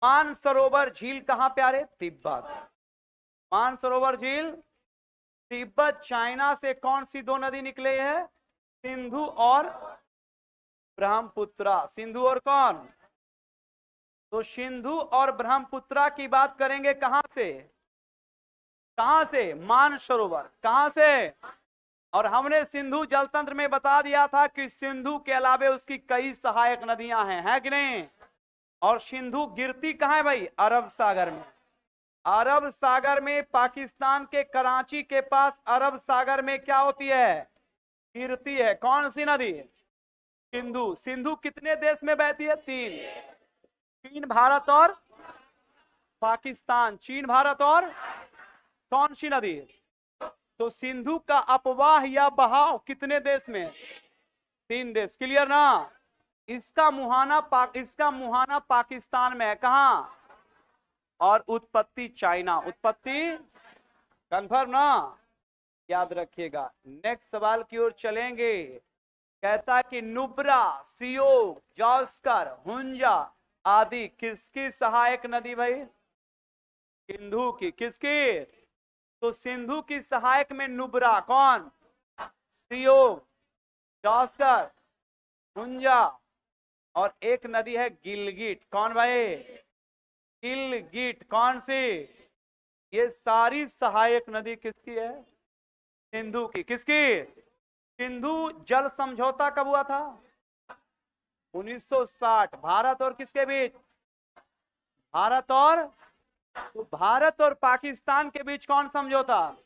मानसरोवर झील कहां प्यारे, तिब्बत। मानसरोवर झील तिब्बत, चाइना से कौन सी 2 नदी निकले हैं, सिंधु और ब्रह्मपुत्रा। सिंधु और कौन, तो सिंधु और ब्रह्मपुत्रा की बात करेंगे कहां से? कहां से? मानसरोवर। कहां से? और हमने सिंधु जल तंत्र में बता दिया था कि सिंधु के अलावे उसकी कई सहायक नदियां हैं, है कि नहीं? और सिंधु गिरती कहां है भाई? अरब सागर में। अरब सागर में, पाकिस्तान के कराची के पास अरब सागर में क्या होती है? गिरती है। कौन सी नदी? सिंधु। सिंधु कितने देश में बहती है? तीन, भारत और पाकिस्तान। चीन, भारत और कौन सी नदी? तो सिंधु का अपवाह या बहाव कितने देश में? 3 देश। क्लियर ना? इसका मुहाना पाकिस्तान में है। कहां? और उत्पत्ति चाइना। उत्पत्ति कंफर्म ना? याद रखिएगा। नेक्स्ट सवाल की ओर चलेंगे। कहता है कि नुब्रा, सियोग, जास्कर, हुंजा आदि किसकी सहायक नदी भाई? सिंधु की। किसकी? तो सिंधु की सहायक में नुब्रा, कौन? सियोग, जास्कर, हुंजा, और एक नदी है गिलगिट। कौन भाई? गिलगिट। कौन सी? ये सारी सहायक नदी किसकी है? सिंधु की। किसकी? सिंधु जल समझौता कब हुआ था? 1960। भारत और किसके बीच? भारत और, तो भारत और पाकिस्तान के बीच कौन समझौता?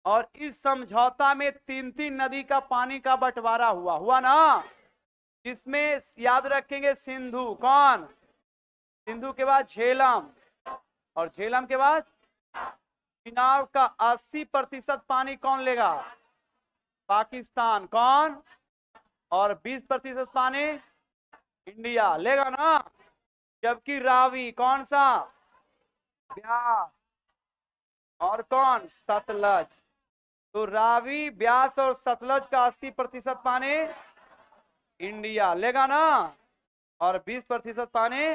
और इस समझौता में 3 नदी का पानी का बंटवारा हुआ ना? जिसमें याद रखेंगे सिंधु। कौन? सिंधु के बाद झेलम, और झेलम के बाद चुनाव का 80% पानी कौन लेगा? पाकिस्तान। कौन? और 20% पानी इंडिया लेगा ना? जबकि रावी, कौन सा? ब्यास, और कौन? सतलज। तो रावी, ब्यास और सतलज का 80% पानी इंडिया लेगा ना? और 20% पानी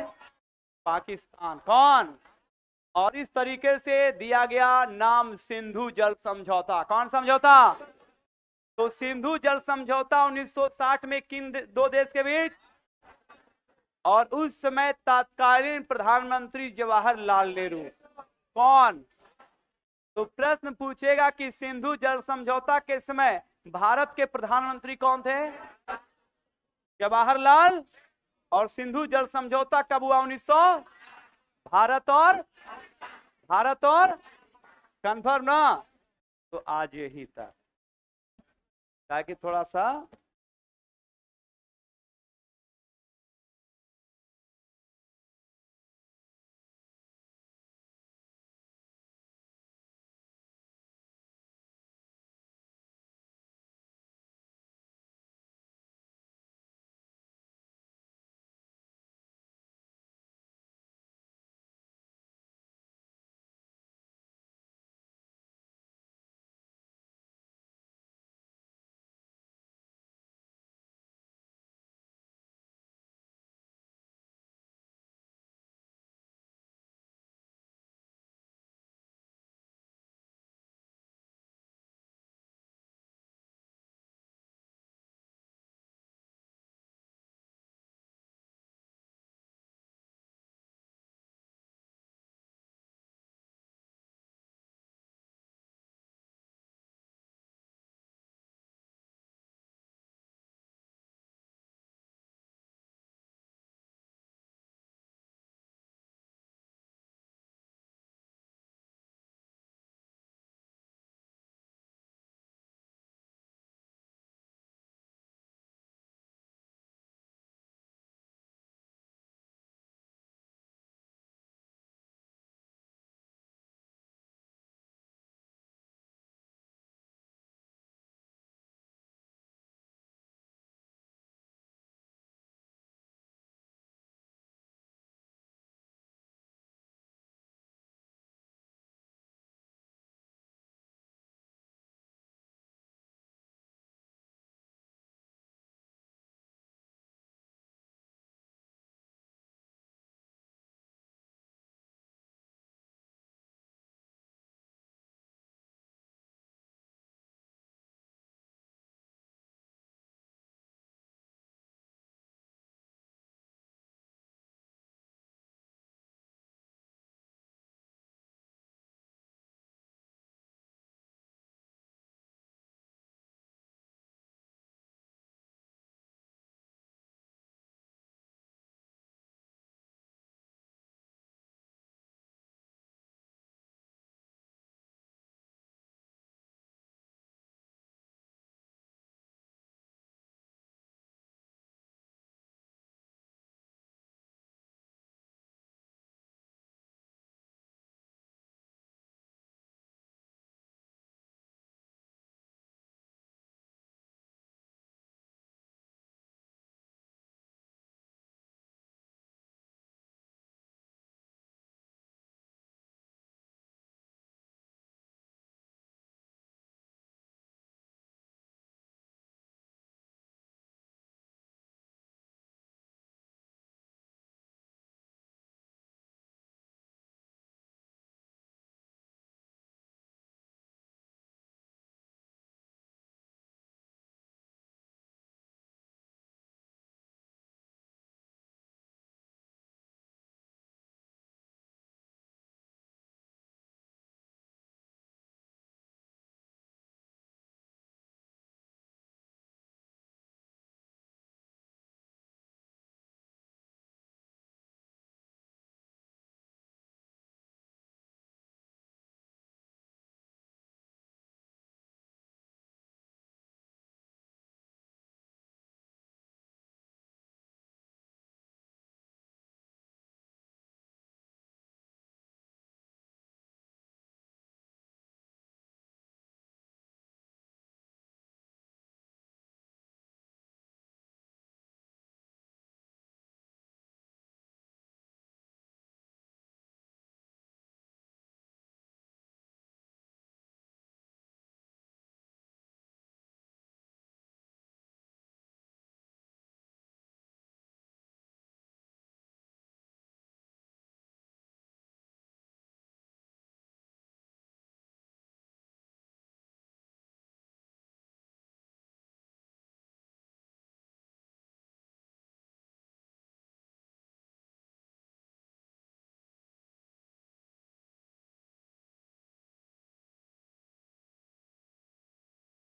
पाकिस्तान। कौन? और इस तरीके से दिया गया नाम सिंधु जल समझौता। कौन समझौता? तो सिंधु जल समझौता 1960 में किन 2 देश के बीच? और उस समय तत्कालीन प्रधानमंत्री जवाहरलाल नेहरू। कौन? तो प्रश्न पूछेगा कि सिंधु जल समझौता के समय भारत के प्रधानमंत्री कौन थे? जवाहरलाल। और सिंधु जल समझौता कब हुआ? 1900। भारत और कंफर्म ना? तो आज यही था, ताकि थोड़ा सा